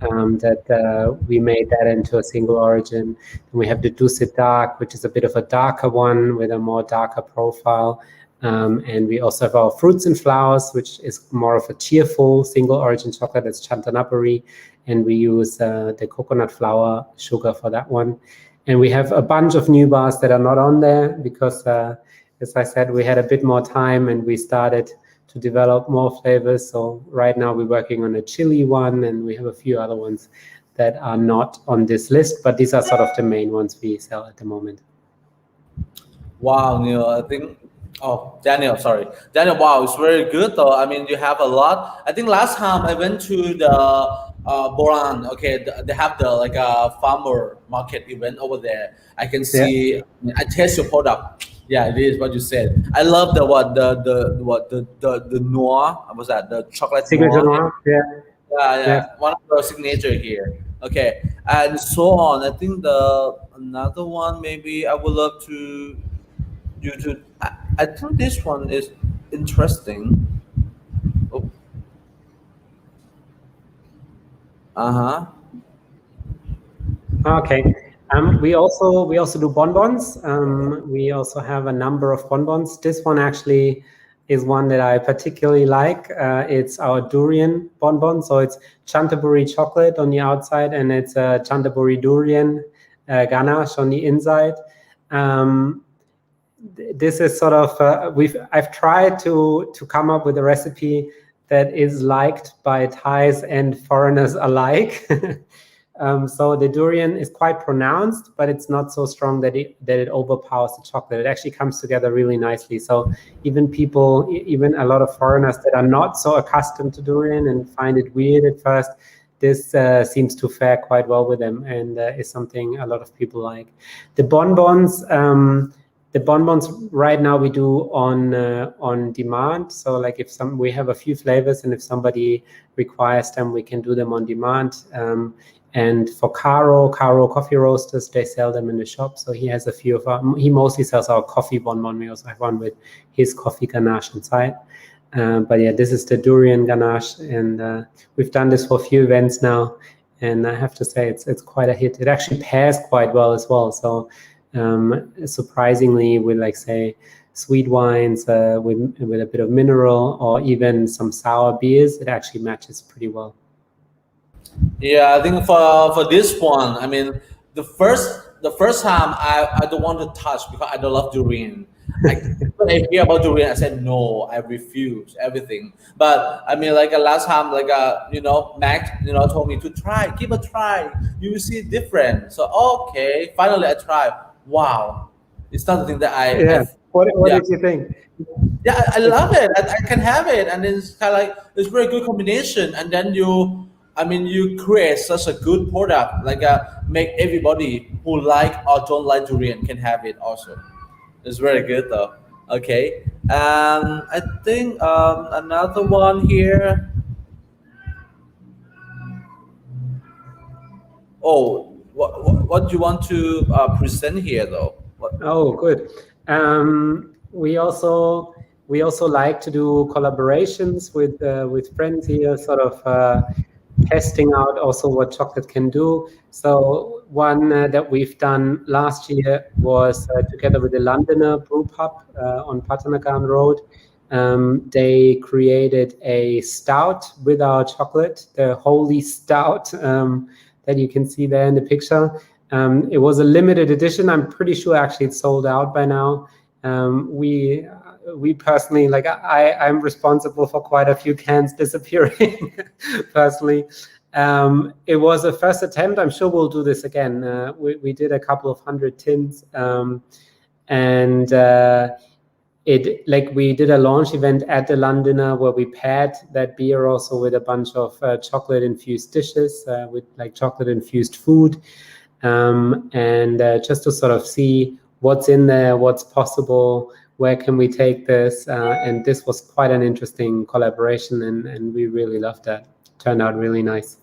That we made that into a single origin. And we have the Dusit Dark, which is a bit of a darker one with a more darker profile. And we also have our Fruits and Flowers, which is more of a cheerful single origin chocolate. That's Chantanapuri. And we use the coconut flour sugar for that one. And we have a bunch of new bars that are not on there because, as I said, we had a bit more time and we started to develop more flavors. So right now we're working on a chili one, and we have a few other ones that are not on this list, but these are sort of the main ones we sell at the moment. Wow, Neil, I think, Daniel, wow, it's very good though. I mean, you have a lot. I think last time I went to the Boran, okay, they have the like a farmer market event over there. I can see, I taste your product. Yeah, it is what you said. I love the noir. What's that? The chocolate signature noir. Yeah. One of the signature here. Okay, and so on. I think another one maybe I would love to you to. I think this one is interesting. Okay. We also do bonbons. We also have a number of bonbons. This one actually is one that I particularly like. It's our durian bonbon. So it's Chantaburi chocolate on the outside, and it's Chantaburi durian ganache on the inside. This is sort of I've tried to come up with a recipe that is liked by Thais and foreigners alike. So the durian is quite pronounced, but it's not so strong that it overpowers the chocolate. It actually comes together really nicely. So even a lot of foreigners that are not so accustomed to durian and find it weird at first, this seems to fare quite well with them, and is something a lot of people like. The bonbons right now we do on demand. So like we have a few flavors, and if somebody requires them, we can do them on demand. And for Caro coffee roasters, they sell them in the shop. So he has a few he mostly sells our coffee bonbon. We also have one with his coffee ganache inside. But yeah, this is the durian ganache, and we've done this for a few events now, and I have to say it's quite a hit. It actually pairs quite well as well. So surprisingly, with like say sweet wines with a bit of mineral or even some sour beers, it actually matches pretty well. Yeah, I think for this one, I mean, the first time I don't want to touch because I don't love durian. When I hear about durian, I said no, I refuse everything. But I mean, like last time, like Max, told me to try, give a try. You will see different. So okay, finally I tried. Wow, it's something that What did you think? Yeah, I love it. I can have it, and it's kind of like it's very good combination. And then you create such a good product, like make everybody who like or don't like durian can have it also. It's very good though. Okay, I think another one here. Oh, what do you want to present here though? Oh, good. We also we also like to do collaborations with friends here, sort of testing out also what chocolate can do. So one that we've done last year was together with the Londoner Brew Pub on Patanagan Road. They created a stout with our chocolate, the Holy Stout that you can see there in the picture. It was a limited edition. I'm pretty sure actually it's sold out by now. We personally, like I'm responsible for quite a few cans disappearing personally. It was a first attempt. I'm sure we'll do this again. We did a couple of 100 tins, and we did a launch event at the Londoner where we paired that beer also with a bunch of chocolate infused dishes with like chocolate infused food, and just to sort of see what's in there, what's possible, where can we take this, and this was quite an interesting collaboration, and we really loved that. Turned out really nice.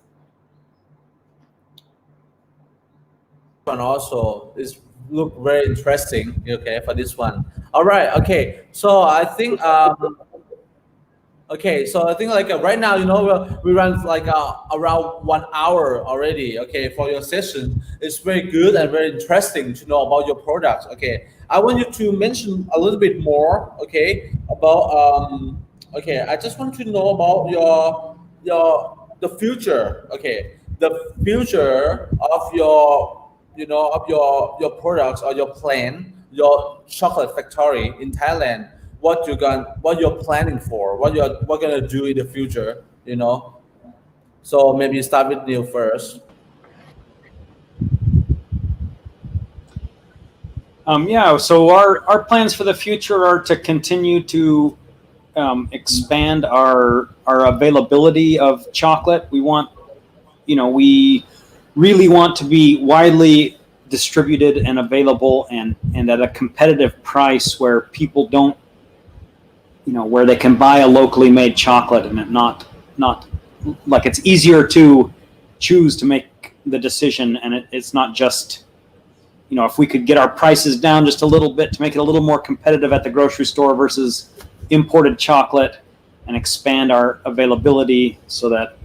And also is look very interesting, okay, for this one. All right, okay, so I think like right now, you know, we run like around 1 hour already, okay, for your session. It's very good and very interesting to know about your products. Okay, I want you to mention a little bit more, okay, about I just want to know about the future, okay, the future of your, you know, of your products or your plan, your chocolate factory in Thailand. What you're planning for, what gonna do in the future, you know. So maybe start with Neil first. So our plans for the future are to continue to expand our availability of chocolate. We want, you know, we really want to be widely distributed and available and at a competitive price where people don't, you know, where they can buy a locally made chocolate and it not like it's easier to choose to make the decision, and it's not just, you know, if we could get our prices down just a little bit to make it a little more competitive at the grocery store versus imported chocolate, and expand our availability so that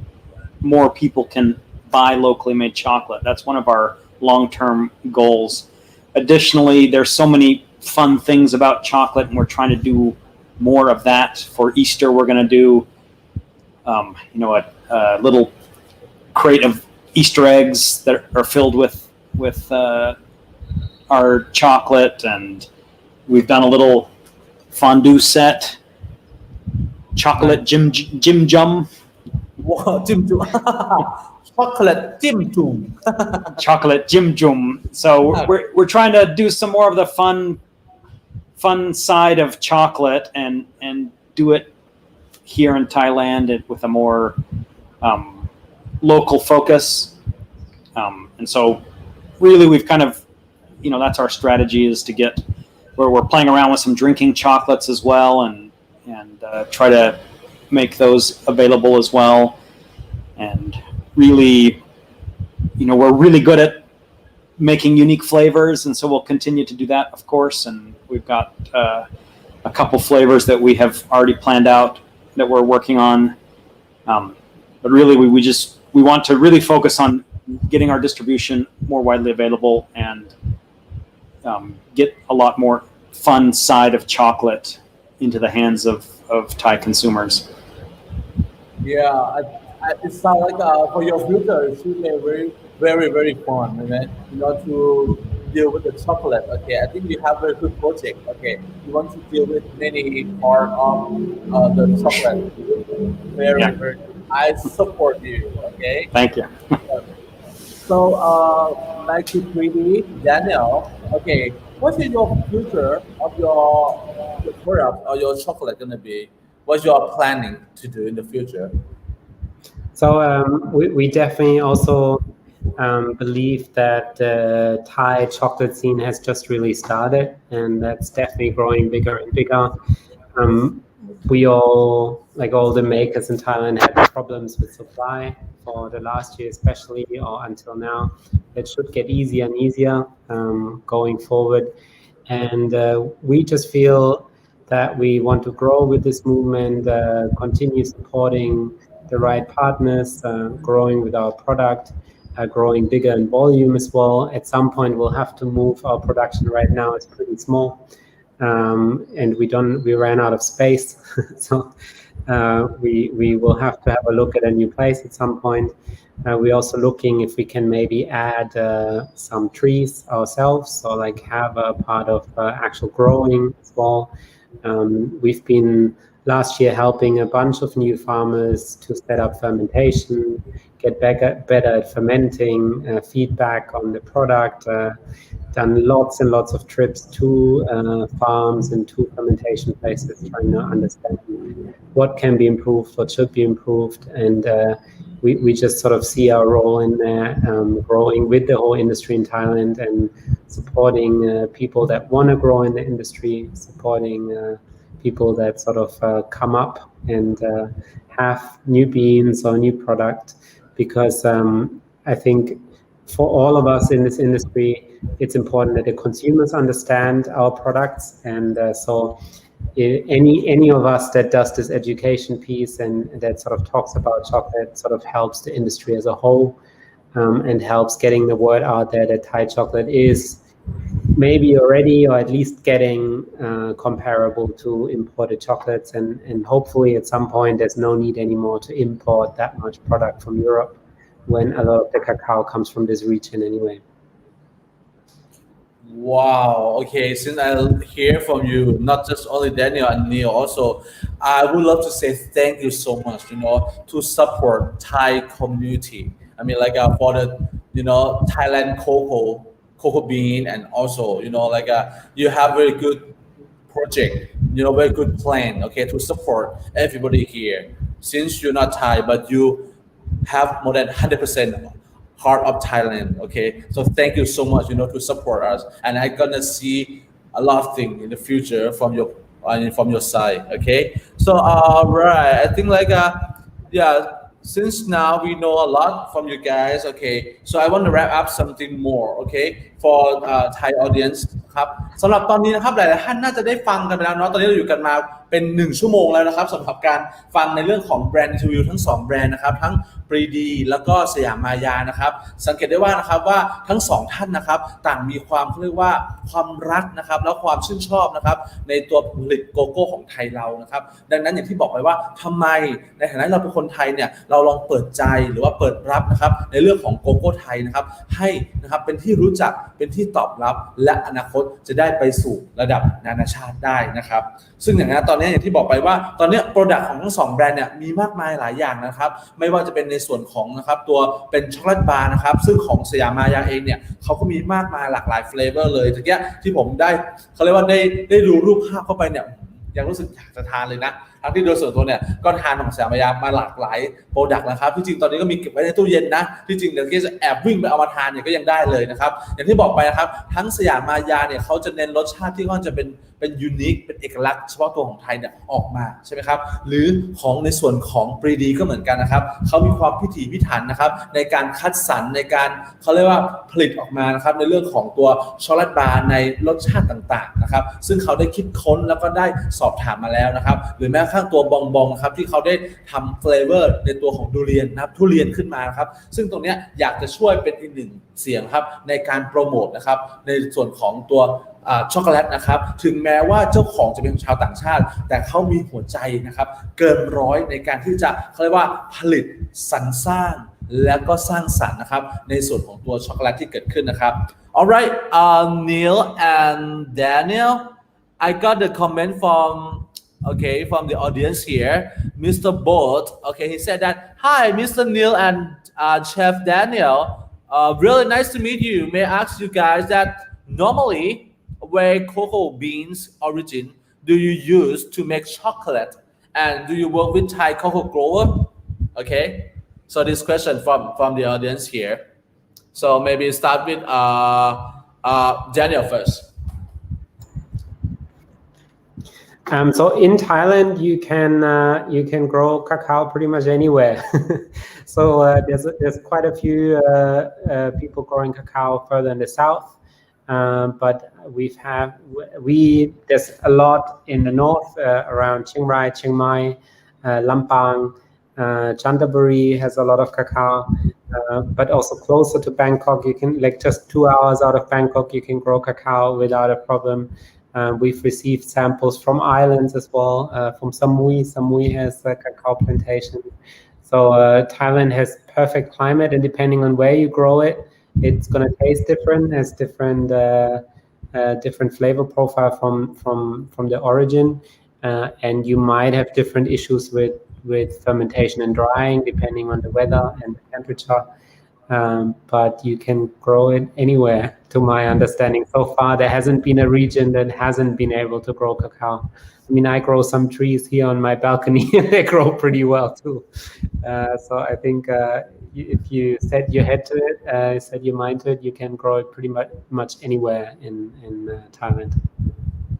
more people can buy locally made chocolate. That's one of our long-term goals. Additionally, there's so many fun things about chocolate, and we're trying to do more of that. For Easter, we're going to do, you know, a little crate of Easter eggs that are filled with our chocolate, and we've done a little fondue set, chocolate Jim Jum. Wow, Jim Jum. Chocolate Jim Jum. Chocolate Jim Jum. So we're trying to do some more of the fun side of chocolate and do it here in Thailand with a more local focus. And so really we've kind of, you know, that's our strategy, is to get where we're playing around with some drinking chocolates as well, and try to make those available as well. And really, you know, we're really good at making unique flavors, and so we'll continue to do that, of course. And we've got a couple flavors that we have already planned out that we're working on. But really, we want to really focus on getting our distribution more widely available and get a lot more fun side of chocolate into the hands of Thai consumers. Yeah, it sounds like for your future, it should be very, very fun, right? You know, to deal with the chocolate. Okay, I think you have a very good project. Okay, you want to deal with many part of the chocolate. Very, Yeah. very good. I support you. Okay. Thank you. So, like to Pridi, Daniel. Okay, what is your future of your product or your chocolate gonna be? What you are planning to do in the future? So we definitely also believe that the Thai chocolate scene has just really started, and that's definitely growing bigger and bigger. We all, like all the makers in Thailand, had problems with supply for the last year especially, or until now. It should get easier and easier going forward. And we just feel that we want to grow with this movement, continue supporting the right partners, growing with our product, growing bigger in volume as well. At some point, we'll have to move our production. Right now, it's pretty small, and we ran out of space, so we will have to have a look at a new place at some point. We're also looking if we can maybe add some trees ourselves, so like have a part of actual growing as well. We've been last year helping a bunch of new farmers to set up fermentation, get better at fermenting, feedback on the product, done lots and lots of trips to farms and to fermentation places, trying to understand what can be improved, what should be improved, and we just sort of see our role in there, growing with the whole industry in Thailand and supporting people that want to grow in the industry, supporting people that sort of come up and have new beans or new product, because I think for all of us in this industry, it's important that the consumers understand our products, and so any of us that does this education piece and that sort of talks about chocolate sort of helps the industry as a whole, and helps getting the word out there that Thai chocolate is maybe already or at least getting comparable to imported chocolates, and hopefully at some point there's no need anymore to import that much product from Europe when a lot of the cacao comes from this region anyway. Wow. Okay. Since I hear from you, not just only Daniel and Neil, also, I would love to say thank you so much. To support Thai community. I mean, like for the Thailand cocoa bean, and also you have very good project, very good plan. Okay, to support everybody here. Since you're not Thai, but you have more than 100% heart of Thailand. Okay, so thank you so much, to support us, and I'm gonna see a lot of things in the future from your side. Okay, so right, I think since now we know a lot from you guys. Okay, so I want to wrap up something more. Okay, for Thai audience ครับสำหรับตอนนี้นะครับหลายๆท่านน่าจะได้ฟังกันไปแล้วเนาะตอนนี้เราอยู่กันมาเป็น1 ชั่วโมงแล้วนะครับสำหรับการฟังในเรื่องของแบรนด์อินเทอร์วิวทั้ง2แบรนด์นะครับทั้ง Pridi แล้วก็สยามมายานะครับสังเกตได้ว่านะครับว่าทั้ง2ท่านนะครับต่างมีความเรียกว่าความรักนะครับแล้วความชื่นชอบนะครับในตัวผลิตโกโก้ของไทยเรานะครับดังนั้นอย่างที่บอกไปว่าทำไมในฐานะเราเป็นคนไทยเนี่ยเราลองเปิดใจหรือว่าเปิดรับนะครับในเรื่องของโกโก้ไทยนะครับให้นะครับเป็นที่รู้จักเป็นที่ตอบรับและอนาคตจะได้ไปสู่ระดับนานาชาติได้นะครับซึ่งอย่างนั้นตอนนี้อย่างที่บอกไปว่าตอนนี้โปรดักต์ของทั้ง2แบรนด์เนี่ยมีมากมายหลายอย่างนะครับไม่ว่าจะเป็นในส่วนของนะครับตัวเป็นช็อกโกแลตบาร์นะครับซึ่งของสยามมายาเองเนี่ยเขาก็มีมากมายหลากหลายเฟลเวอร์เลยตะกี้ที่ผมได้เขาเรียกว่าได้ดูรูปภาพเข้าไปเนี่ยยังรู้สึกอยากจะทานเลยนะทั้งที่โดยส่วนตัวเนี่ยก็ทานของสยามมายามาหลากหลายโปรดักต์นะครับที่จริงตอนนี้ก็มีเก็บไว้ในตู้เย็นนะที่จริงเดี๋ยวจะแอบวิ่งไปเอามาทานเนี่ยก็ยังได้เลยนะครับอย่างที่บอกไปนะครับทั้งสยามมายาเนี่ยเขาจะเน้นรสชาติที่ค่อนข้างจะเป็นยูนิคเป็นเอกลักษณ์เฉพาะตัวของไทยเนี่ยออกมาใช่ไหมครับหรือของในส่วนของ Pridi ก็เหมือนกันนะครับเขามีความพิถีพิถันนะครับในการคัดสรรในการเขาเรียกว่าผลิตออกมานะครับในเรื่องของตัวช็อกโกแลตบาร์ในรสชาติต่างๆนะครับซึ่งเขาได้คิดค้นแล้วก็ได้สอบถามมาแล้วนะครับหรือแม้กระทั่งตัวบองนะครับที่เขาได้ทำเฟลเวอร์ในตัวของทุเรียนนะครับทุเรียนขึ้นมานะครับซึ่งตรงนี้อยากจะช่วยเป็นอีกหนึ่งเสียงครับในการโปรโมทนะครับในส่วนของตัวช็อกโกแลตนะครับถึงแม้ว่าเจ้าของจะเป็นชาวต่างชาติแต่เขามีหัวใจนะครับเกินร้อยในการที่จะเขาเรียกว่าผลิตสรรสร้างและก็สร้างสรรค์นะครับในส่วนของตัวช็อกโกแลตที่เกิดขึ้นนะครับ Alright, Neil and Daniel, I got the comment from the audience here, Mr. Bolt. Okay, he said that, hi, Mr. Neil and Chef Daniel. Really nice to meet you. May I ask you guys that normally, where cocoa beans origin do you use to make chocolate, and do you work with Thai cocoa grower? Okay, so this question from the audience here. So maybe start with Daniel first. So in Thailand, you can grow cacao pretty much anywhere. So there's quite a few people growing cacao further in the south. but there's a lot in the north around Chiang Rai, Chiang Mai, Lampang, Chanthaburi has a lot of cacao, but also closer to Bangkok, you can, like just 2 hours out of Bangkok, you can grow cacao without a problem. We've received samples from islands as well, from Samui. Samui has a cacao plantation. So Thailand has perfect climate, and depending on where you grow it, it's going to taste different, has different flavor profile from the origin, and you might have different issues with fermentation and drying depending on the weather and the temperature. But you can grow it anywhere, to my understanding. So far, there hasn't been a region that hasn't been able to grow cacao. I mean, I grow some trees here on my balcony, and they grow pretty well too. So I think if you set your head to it, set your mind to it, you can grow it pretty much anywhere in Thailand.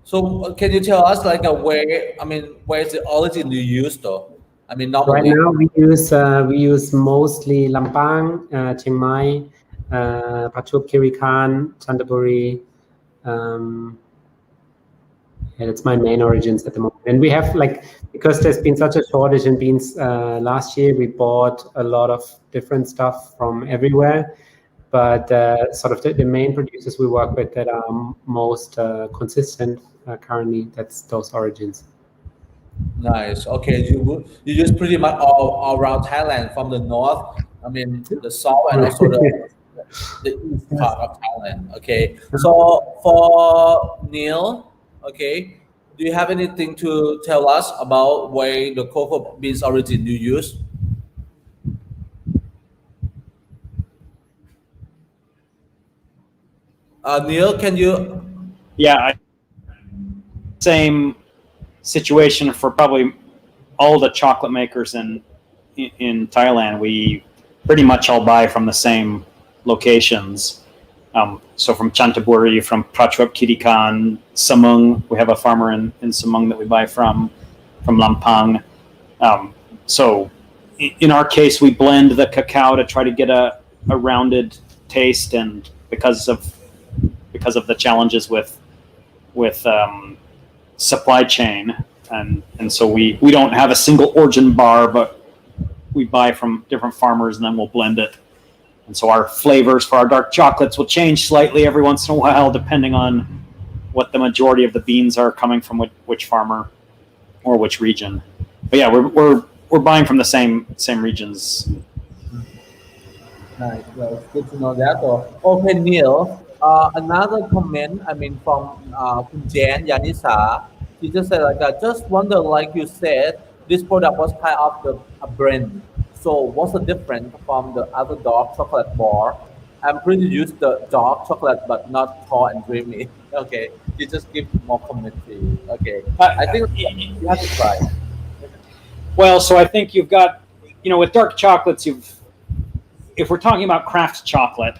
So can you tell us like where's the origin you use though? I mean, normally. Right now we use mostly Lampang, Chiang Mai, Prachuap Khiri Khan, Chanthaburi. Yeah, that's my main origins at the moment. And we have because there's been such a shortage in beans last year, we bought a lot of different stuff from everywhere. But sort of the main producers we work with that are most consistent currently, that's those origins. Nice. Okay, you use pretty much all around Thailand, from the north, I mean the south, and also the east part of Thailand. Okay. So for Neil, okay, do you have anything to tell us about where the cocoa beans origin you use? Neil, can you? Yeah, same situation for probably all the chocolate makers in Thailand. We pretty much all buy from the same locations. So from Chanthaburi, from Prachuap Khiri Khan, Samung, we have a farmer in Samung that we buy from Lampang. So in our case, we blend the cacao to try to get a rounded taste, and because of the challenges with supply chain, and so we don't have a single origin bar, but we buy from different farmers and then we'll blend it. And so our flavors for our dark chocolates will change slightly every once in a while depending on what the majority of the beans are coming from, which farmer or which region. But yeah, we're buying from the same regions. Nice. Well, it's good to know that. Okay, Neil. Another comment, I mean, from Jan Yanisa, she just said, I just wonder, like you said, this product was kind of a brand. So what's the difference from the other dark chocolate bar? I'm pretty used to dark chocolate, but not tall and dreamy. Okay, you just give more commentary. Okay, I think you have to try. Well, so I think you've got, with dark chocolates, if we're talking about craft chocolate,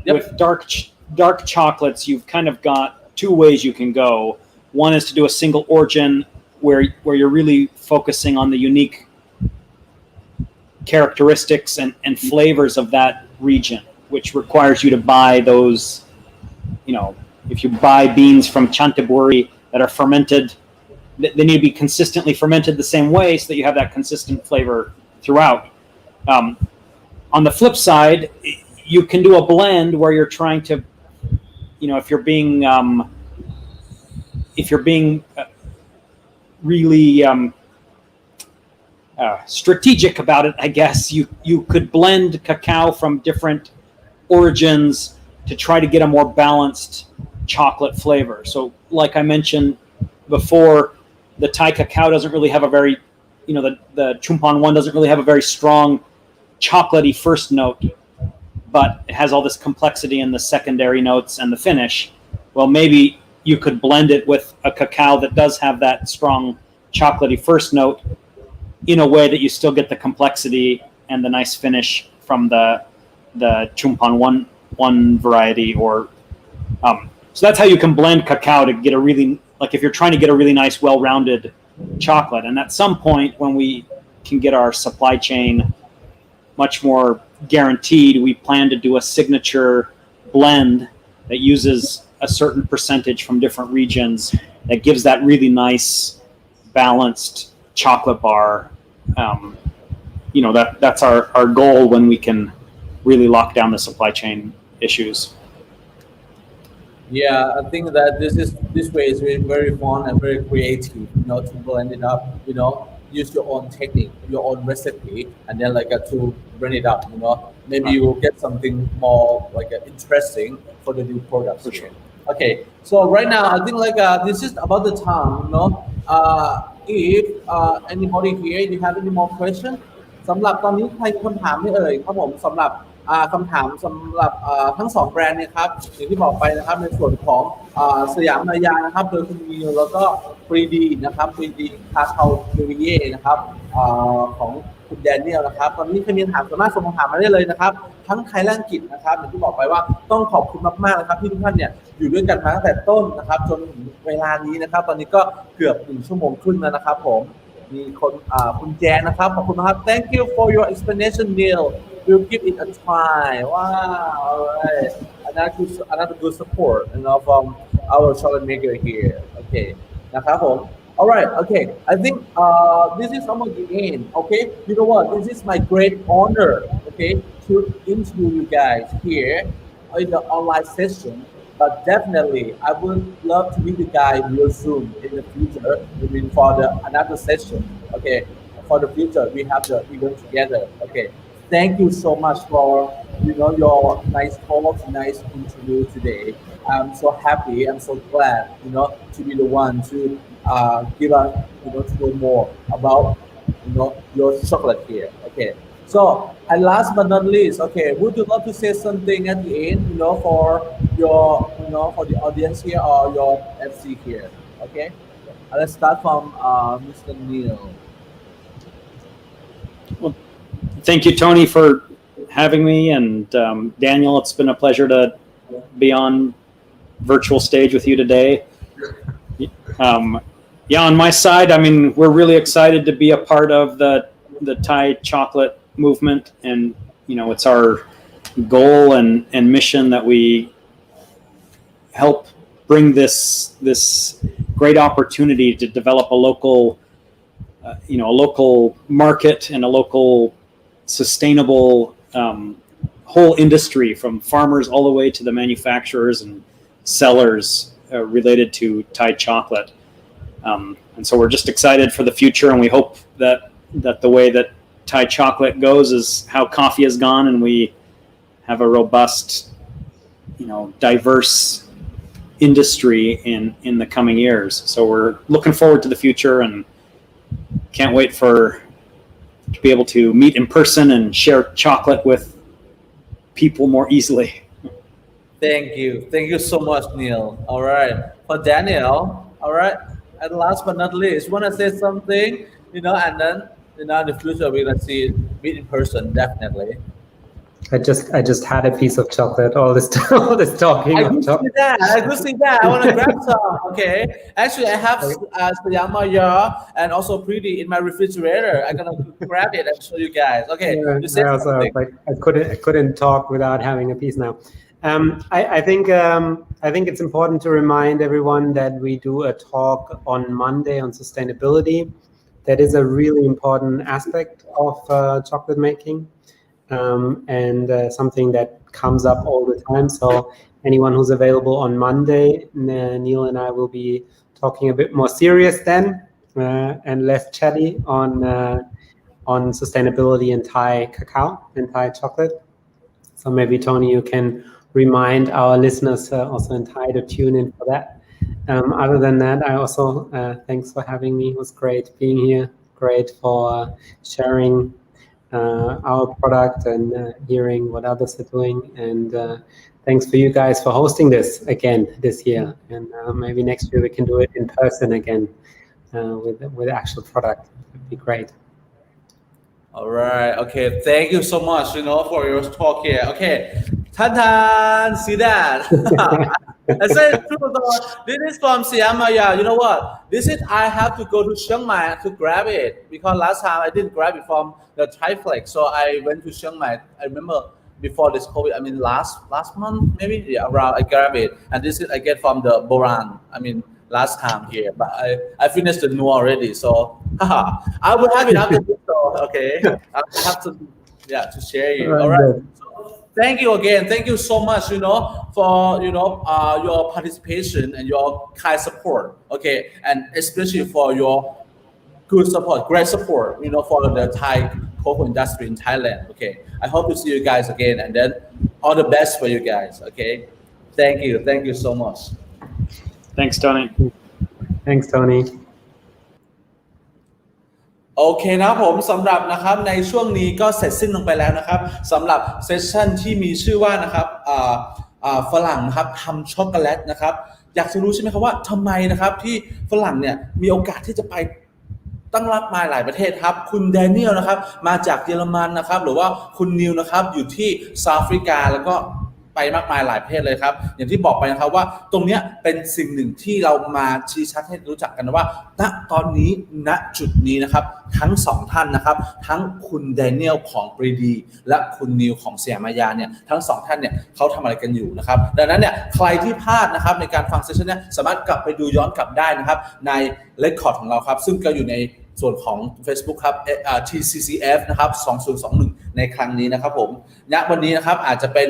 yep. With dark chocolates, you've kind of got two ways you can go. One is to do a single origin where you're really focusing on the unique characteristics and flavors of that region, which requires you to buy those, if you buy beans from Chanthaburi that are fermented, they need to be consistently fermented the same way so that you have that consistent flavor throughout. On the flip side, you can do a blend where you're trying to, if you're being really strategic about it, I guess you could blend cacao from different origins to try to get a more balanced chocolate flavor. So like I mentioned before, the Thai cacao doesn't really have a very, the Chumpan one doesn't really have a very strong chocolatey first note, but it has all this complexity in the secondary notes and the finish. Well, maybe you could blend it with a cacao that does have that strong chocolatey first note in a way that you still get the complexity and the nice finish from the Chumpan one variety, or so that's how you can blend cacao to get a really, like if you're trying to get a really nice well-rounded chocolate. And at some point when we can get our supply chain much more guaranteed, we plan to do a signature blend that uses a certain percentage from different regions that gives that really nice balanced chocolate bar. That's our goal when we can really lock down the supply chain issues. Yeah, I think that this way is very, very fun and very creative, to blend it up, use your own technique, your own recipe, and then to blend it up, maybe you will get something more interesting for the new products. For sure. Okay, so right now I think this is about the time, if anybody here you have any more questions สำหรับตอนนี้ใครมีคำถามไหมเอ่ยครับผมสำหรับคำถามสำหรับทั้งสองแบรนด์เนี่ยครับอย่างที่บอกไปนะครับในส่วนของสยามมายานะครับโดยคุณมิวแล้วก็ Pridi นะครับ Pridi CacaoFevier นะครับของคุณแดเนียลนะครับตอนนี้ใครมีคำถามสามารถส่งคำถามมาได้เลยนะครับทั้งไทยและอังกฤษนะครับอย่างที่บอกไปว่าต้องขอบคุณมากๆนะครับที่ทุกท่านเนี่ยอยู่ด้วยกันมาตั้งแต่ต้นนะครับจนถึงเวลานี้นะครับตอนนี้ก็เกือบ1 ชั่วโมงครึ่งแล้วนะครับผมมีคนคุณแจนนะครับขอบคุณนะครับ Thank you for your explanation Neil we'll give it a try wow alright another good support from our chocolate maker here okay นะครับผมalright okay I think this is almost the end okay you know what this is my great honor okay to interview you guys here in the online session but definitely I would love to meet the guy real soon in the future maybe for another session okay for the future we have the event together okay thank you so much for your nice talks nice interview today I'm so happy I'm so glad to be the one to give us to know more about your chocolate here okay so and last but not least okay would you love to say something at the end for your for the audience here or your FC here okay let's start from Mr. Neil well thank you Tony for having me and Daniel it's been a pleasure to be on virtual stage with you today on my side I mean we're really excited to be a part of the Thai chocolate movement and it's our goal and mission that we help bring this great opportunity to develop a local a local market and a local sustainable whole industry from farmers all the way to the manufacturers and sellers related to Thai chocolate and so we're just excited for the future and we hope that the way that Thai chocolate goes is how coffee has gone and we have a robust diverse industry in the coming years so we're looking forward to the future and can't wait to be able to meet in person and share chocolate with people more easily thank you so much Neil all right for Daniel all right and last but not least want to say something and then in the future we're gonna see meet in person definitely I just had a piece of chocolate all this talking I could see that I want to grab some okay actually I have Siamaya and also Pridi in my refrigerator I'm gonna grab it and show you guys okay you say something I couldn't talk without having a piece now I think it's important to remind everyone that we do a talk on Monday on sustainability that is a really important aspect of chocolate making and something that comes up all the time. So anyone who's available on Monday, Neil and I will be talking a bit more serious then and less chatty on sustainability in Thai cacao and Thai chocolate. So maybe Tony, you can remind our listeners also in Thai to tune in for that. Other than that, I also thanks for having me. It was great being here. Great for sharing our product and hearing what others are doing. And thanks for you guys for hosting this again this year. And maybe next year we can do it in person again with actual product. It'd be great. All right. Okay. Thank you so much. For your talk here. Okay. Tan, see that. I said this is from Siamaya. You know what? I have to go to Chiang Mai to grab it because last time I didn't grab it from the Thai flag. So I went to Chiang Mai. I remember before this COVID. I mean last month maybe around I grab it, and this is I get from the Boran. I mean last time here, but I finished the new already. So I will have it after this. So okay, I have to to share it. All right. Thank you again. Thank you so much, for your participation and your kind support. Okay, and especially for your good support, great support, for the Thai cocoa industry in Thailand. Okay, I hope to see you guys again, and then all the best for you guys. Okay, thank you so much. Thanks, Tony. Thanks, Tony. โอเคนะครับผมสำหรับนะครับในช่วงนี้ก็เสร็จสิ้นลงไปแล้วนะครับสำหรับเซสชั่นที่มีชื่อว่านะครับฝรั่งนะครับทำช็อกโกแลตนะครับอยากจะรู้ใช่ไหมครับว่าทำไมนะครับที่ฝรั่งเนี่ยมีโอกาสที่จะไปตั้งรับมาหลายประเทศครับคุณแดเนียลนะครับมาจากเยอรมันนะครับหรือว่าคุณนิวนะครับอยู่ที่เซาท์แอฟริกาแล้วก็ไปมากมายหลายประเทศเลยครับอย่างที่บอกไปนะครับว่าตรงนี้เป็นสิ่งหนึ่งที่เรามาชี้ชัดให้รู้จักกันว่าณตอนนี้ณจุดนี้นะครับทั้งสองท่านนะครับทั้งคุณแดเนียลของ Pridi และคุณนิวของเสียมายาเนี่ยทั้งสองท่านเนี่ยเขาทำอะไรกันอยู่นะครับดังนั้นเนี่ยใครที่พลาดนะครับในการฟังเซสชั่นนี้สามารถกลับไปดูย้อนกลับได้นะครับในเรคคอร์ดของเราครับซึ่งก็อยู่ในส่วนของ Facebook ครับTCCF นะครับ2021ในครั้งนี้นะครับผมณวันนี้นะครับอาจจะเป็น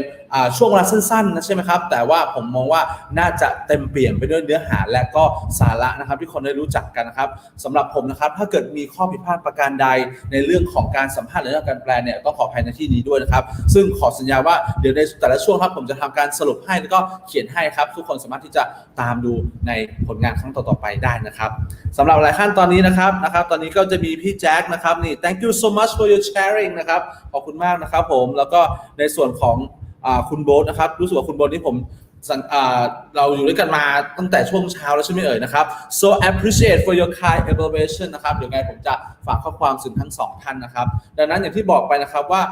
ช่วงเวลาสั้นๆนะใช่ไหมครับแต่ว่าผมมองว่าน่าจะเต็มเปี่ยมไปด้วยเนื้อหาและก็สาระนะครับที่คนได้รู้จักกันนะครับสำหรับผมนะครับถ้าเกิดมีข้อผิดพลาดประการใดในเรื่องของการสัมภาษณ์หรือเรื่องการแปลเนี่ยต้องขออภัยในที่นี้ด้วยนะครับซึ่งขอสัญญาว่าเดี๋ยวในแต่ละช่วงครับผมจะทำการสรุปให้แล้วก็เขียนให้ครับทุกคนสามารถที่จะตามดูในผลงานครั้งต่อๆไปได้นะครับสำหรับหลายขั้นตอนนี้นะครับตอนนี้ก็จะมีพี่แจ็คนะครับนี่ thank you so much for your sharing นะครับขอบคุณมากนะครับผมแล้วก็ในส่วนของคุณโบ๊ทนะครับรู้สึกว่าคุณโบ๊ทนี่ผมเราอยู่ด้วยกันมาตั้งแต่ช่วงเช้าแล้วใช่ไหมเอ่ยนะครับ so appreciate for your kind evaluation นะครับเดี๋ยวไงผมจะฝากข้อความถึงทั้งสองท่านนะครับดังนั้นอย่างที่บอกไปนะครับว่า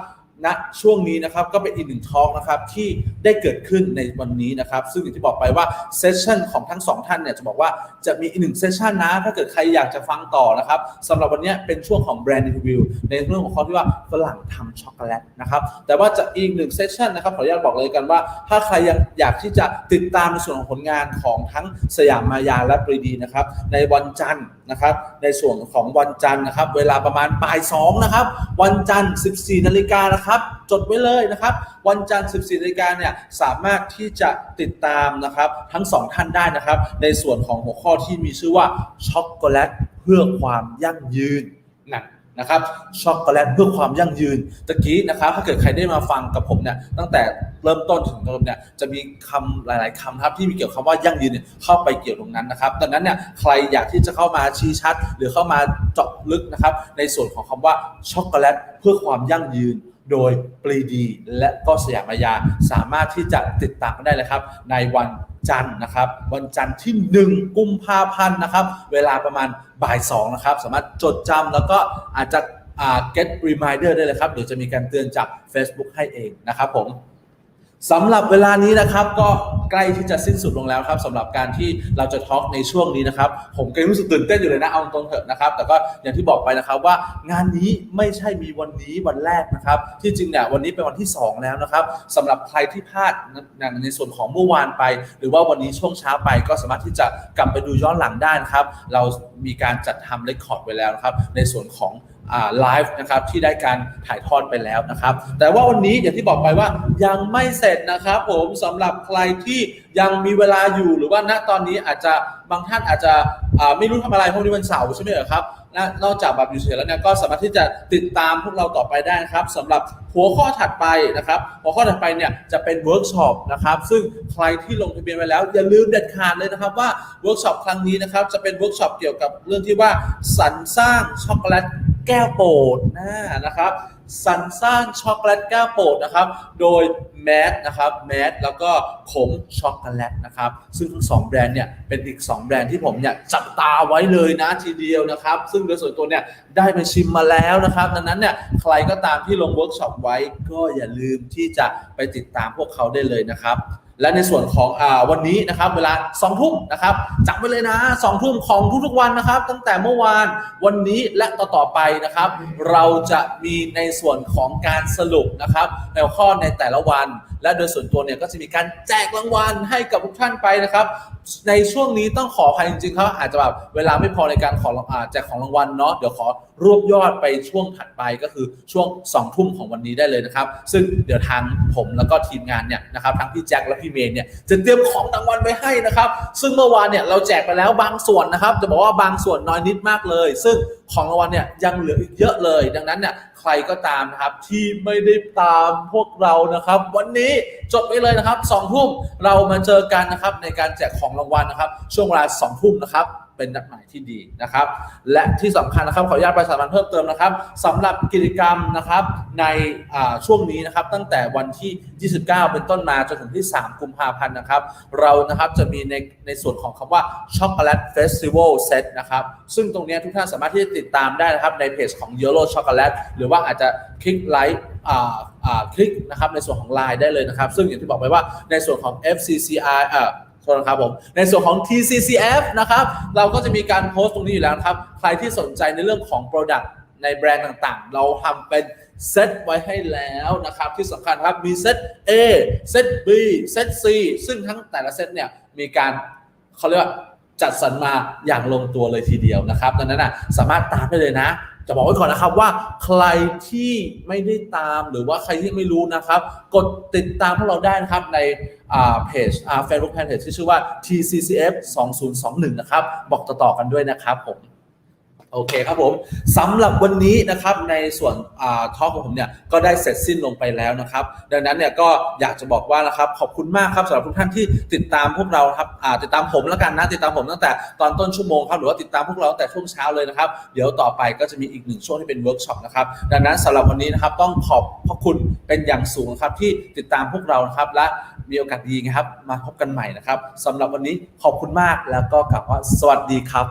ณช่วงนี้นะครับก็เป็นอีกหนึ่งทอล์กนะครับที่ได้เกิดขึ้นในวันนี้นะครับซึ่งอย่างที่บอกไปว่าเซสชั่นของทั้งสองท่านเนี่ยจะบอกว่าจะมีอีกหนึ่งเซสชั่นนะถ้าเกิดใครอยากจะฟังต่อนะครับสำหรับวันนี้เป็นช่วงของแบรนด์รีวิวในเรื่องของข้อที่ว่าฝรั่งทำช็อกโกแลตนะครับแต่ว่าจะอีกหนึ่งเซสชั่นนะครับขออนุญาตบอกเลยกันว่าถ้าใครยังอยากที่จะติดตามในส่วนของผลงานของทั้งสยามมายาและปรีดีนะครับในวันจันทร์นะครับในส่วนของวันจันทร์นะครับเวลาประมาณบ่าย2นะครับวันจันทร์ 14 นาฬิกานะครับจดไว้เลยนะครับวันจันทร์ 14 นาฬิกาเนี่ยสามารถที่จะติดตามนะครับทั้งสองท่านได้นะครับในส่วนของหัวข้อที่มีชื่อว่าช็อกโกแลตเพื่อความยั่งยืนนะครับช็อกโกแลตเพื่อความยั่งยืนตะกี้นะครับถ้าเกิดใครได้มาฟังกับผมเนี่ยตั้งแต่เริ่มต้นถึงตรงเนี่ยจะมีคำหลายๆคำครับที่มีเกี่ยวกับคำว่ายั่งยืนเนี่ยเข้าไปเกี่ยวตรงนั้นนะครับดังนั้นเนี่ยใครอยากที่จะเข้ามาชี้ชัดหรือเข้ามาเจาะลึกนะครับในส่วนของคำว่าช็อกโกแลตเพื่อความยั่งยืนโดยปรีดีและก็สยามายาสามารถที่จะติดตามได้เลยครับในวันจันทร์นะครับวันจันทร์ที่1 กุมภาพันธ์นะครับเวลาประมาณบ่าย2นะครับสามารถจดจำแล้วก็อาจจะget reminder ได้เลยครับเดี๋ยวจะมีการเตือนจาก Facebook ให้เองนะครับผมสำหรับเวลานี้นะครับก็ใกล้ที่จะสิ้นสุดลงแล้วครับสำหรับการที่เราจะทอล์กในช่วงนี้นะครับผมก็รู้สึกตื่นเต้นอยู่เลยนะเอาตรงเถอะนะครับแต่ก็อย่างที่บอกไปนะครับว่างานนี้ไม่ใช่มีวันนี้วันแรกนะครับที่จริงเนี่ยวันนี้เป็นวันที่2แล้วนะครับสำหรับใครที่พลาดในส่วนของเมื่อวานไปหรือว่าวันนี้ช่วงเช้าไปก็สามารถที่จะกลับไปดูย้อนหลังได้นะครับเรามีการจัดทำเรคคอร์ดไว้แล้วนะครับในส่วนของไลฟ์นะครับที่ได้การถ่ายทอดไปแล้วนะครับแต่ว่าวันนี้อย่างที่บอกไปว่ายังไม่เสร็จนะครับผมสำหรับใครที่ยังมีเวลาอยู่หรือว่าณตอนนี้อาจจะบางท่านอาจจะไม่รู้ทำอะไรพวกนี้วันเสาร์ใช่ไหมครับนอกจากแบบอยู่เฉยแล้วเนี่ยก็สามารถที่จะติดตามพวกเราต่อไปได้นะครับสำหรับหัวข้อถัดไปนะครับหัวข้อถัดไปเนี่ยจะเป็นเวิร์กช็อปนะครับซึ่งใครที่ลงทะเบียนไว้แล้วอย่าลืมเด็ดขาดเลยนะครับว่าเวิร์กช็อปครั้งนี้นะครับจะเป็นเวิร์กช็อปเกี่ยวกับเรื่องที่ว่าสรรสร้างช็อกโกแลตแก้วโปรดนะครับสรรสร้างช็อกโกแลตแก้วโปรดนะครับโดยแมทนะครับแมทแล้วก็ขมช็อกโกแลตนะครับซึ่งทั้ง2แบรนด์เนี่ยเป็นอีก2แบรนด์ที่ผมเนี่ยจับตาไว้เลยนะทีเดียวนะครับซึ่งโดยส่วนตัวเนี่ยได้ไปชิมมาแล้วนะครับดังนั้นเนี่ยใครก็ตามที่ลงเวิร์กช็อปไว้ก็อย่าลืมที่จะไปติดตามพวกเขาได้เลยนะครับ และในส่วนของวันนี้นะครับเวลา2 ทุ่มนะครับจับไว้เลยนะ2 ทุ่มของทุกๆวันนะครับตั้งแต่เมื่อวานวันนี้และต่อไปนะครับเราจะมีในส่วนของการสรุปนะครับในหัวข้อในแต่ละวันและโดยส่วนตัวเนี่ยก็จะมีการแจกรางวัลให้กับทุกท่านไปนะครับในช่วงนี้ต้องขออภัยจริงๆครับอาจจะแบบเวลาไม่พอในการแจกของรางวัลเนาะเดี๋ยวขอรวบยอดไปช่วงถัดไปก็คือช่วง2 ทุ่มของวันนี้ได้เลยนะครับซึ่งเดี๋ยวทางผมแล้วก็ทีมงานเนี่ยนะครับทั้งพี่แจ็คและพี่เมย์เนี่ยจะเตรียมของรางวัลไว้ให้นะครับซึ่งเมื่อวานเนี่ยเราแจกไปแล้วบางส่วนนะครับจะบอกว่าบางส่วนน้อยนิดมากเลยซึ่งของรางวัลเนี่ยยังเหลืออีกเยอะเลยดังนั้นเนี่ยใครก็ตามนะครับที่ไม่ได้ตามพวกเรานะครับวันนี้จดไว้เลยนะครับ2 ทุ่มเรามาเจอกันนะครับในการแจกของรางวัลนะครับช่วงเวลา2 ทุ่มนะครับเป็นนัดหมายที่ดีนะครับและที่สำคัญนะครับขออนุญาตประชาสัมพันธ์เพิ่มเติมนะครับสำหรับกิจกรรมนะครับในช่วงนี้นะครับตั้งแต่วันที่29เป็นต้นมาจนถึงที่3 กุมภาพันธ์นะครับเรานะครับจะมีในส่วนของคำว่าช็อกโกแลตเฟสติวัลเซตนะครับซึ่งตรงนี้ทุกท่านสามารถที่จะติดตามได้นะครับในเพจของ Yellow Chocolate หรือว่าอาจจะคลิกไลค์คลิกนะครับในส่วนของ LINE ได้เลยนะครับซึ่งอย่างที่บอกไปว่าในส่วนของ FCCIโทษนะครับผมในส่วนของ TCCF นะครับเราก็จะมีการโพสต์ตรงนี้อยู่แล้วครับใครที่สนใจในเรื่องของ Product ในแบรนด์ต่างๆเราทำเป็นเซตไว้ให้แล้วนะครับที่สำคัญครับมีเซต A เซต B เซต C ซึ่งทั้งแต่ละเซตเนี่ยมีการเขาเรียกว่าจัดสรรมาอย่างลงตัวเลยทีเดียวนะครับดังนั้นสามารถตามได้เลยนะจะบอกไว้ก่อนนะครับว่าใครที่ไม่ได้ตามหรือว่าใครที่ไม่รู้นะครับกดติดตามพวกเราได้นะครับในเพจFacebook Fanpage ที่ชื่อว่า TCCF 2021นะครับบอกต่อๆกันด้วยนะครับผมโอเคครับผมสำหรับวันนี้นะครับในส่วนทอล์กของผมเนี่ยก็ได้เสร็จสิ้นลงไปแล้วนะครับดังนั้นเนี่ยก็อยากจะบอกว่านะครับขอบคุณมากครับสำหรับทุกท่านที่ติดตามพวกเราครับติดตามผมแล้วกันนะติดตามผมตั้งแต่ตอนต้นชั่วโมงครับหรือว่าติดตามพวกเราตั้งแต่ช่วงเช้าเลยนะครับเดี๋ยวต่อไปก็จะมีอีก1 ช่วงที่เป็นเวิร์กช็อปนะครับดังนั้นสำหรับวันนี้นะครับต้องขอบพระคุณเป็นอย่างสูงครับที่ติดตามพวกเรานะครับและมีโอกาสดีครับมาพบกันใหม่นะครับสำหรับวันนี้ขอบคุณมากแล้วก็กล่าวว่าสวัสดีครับ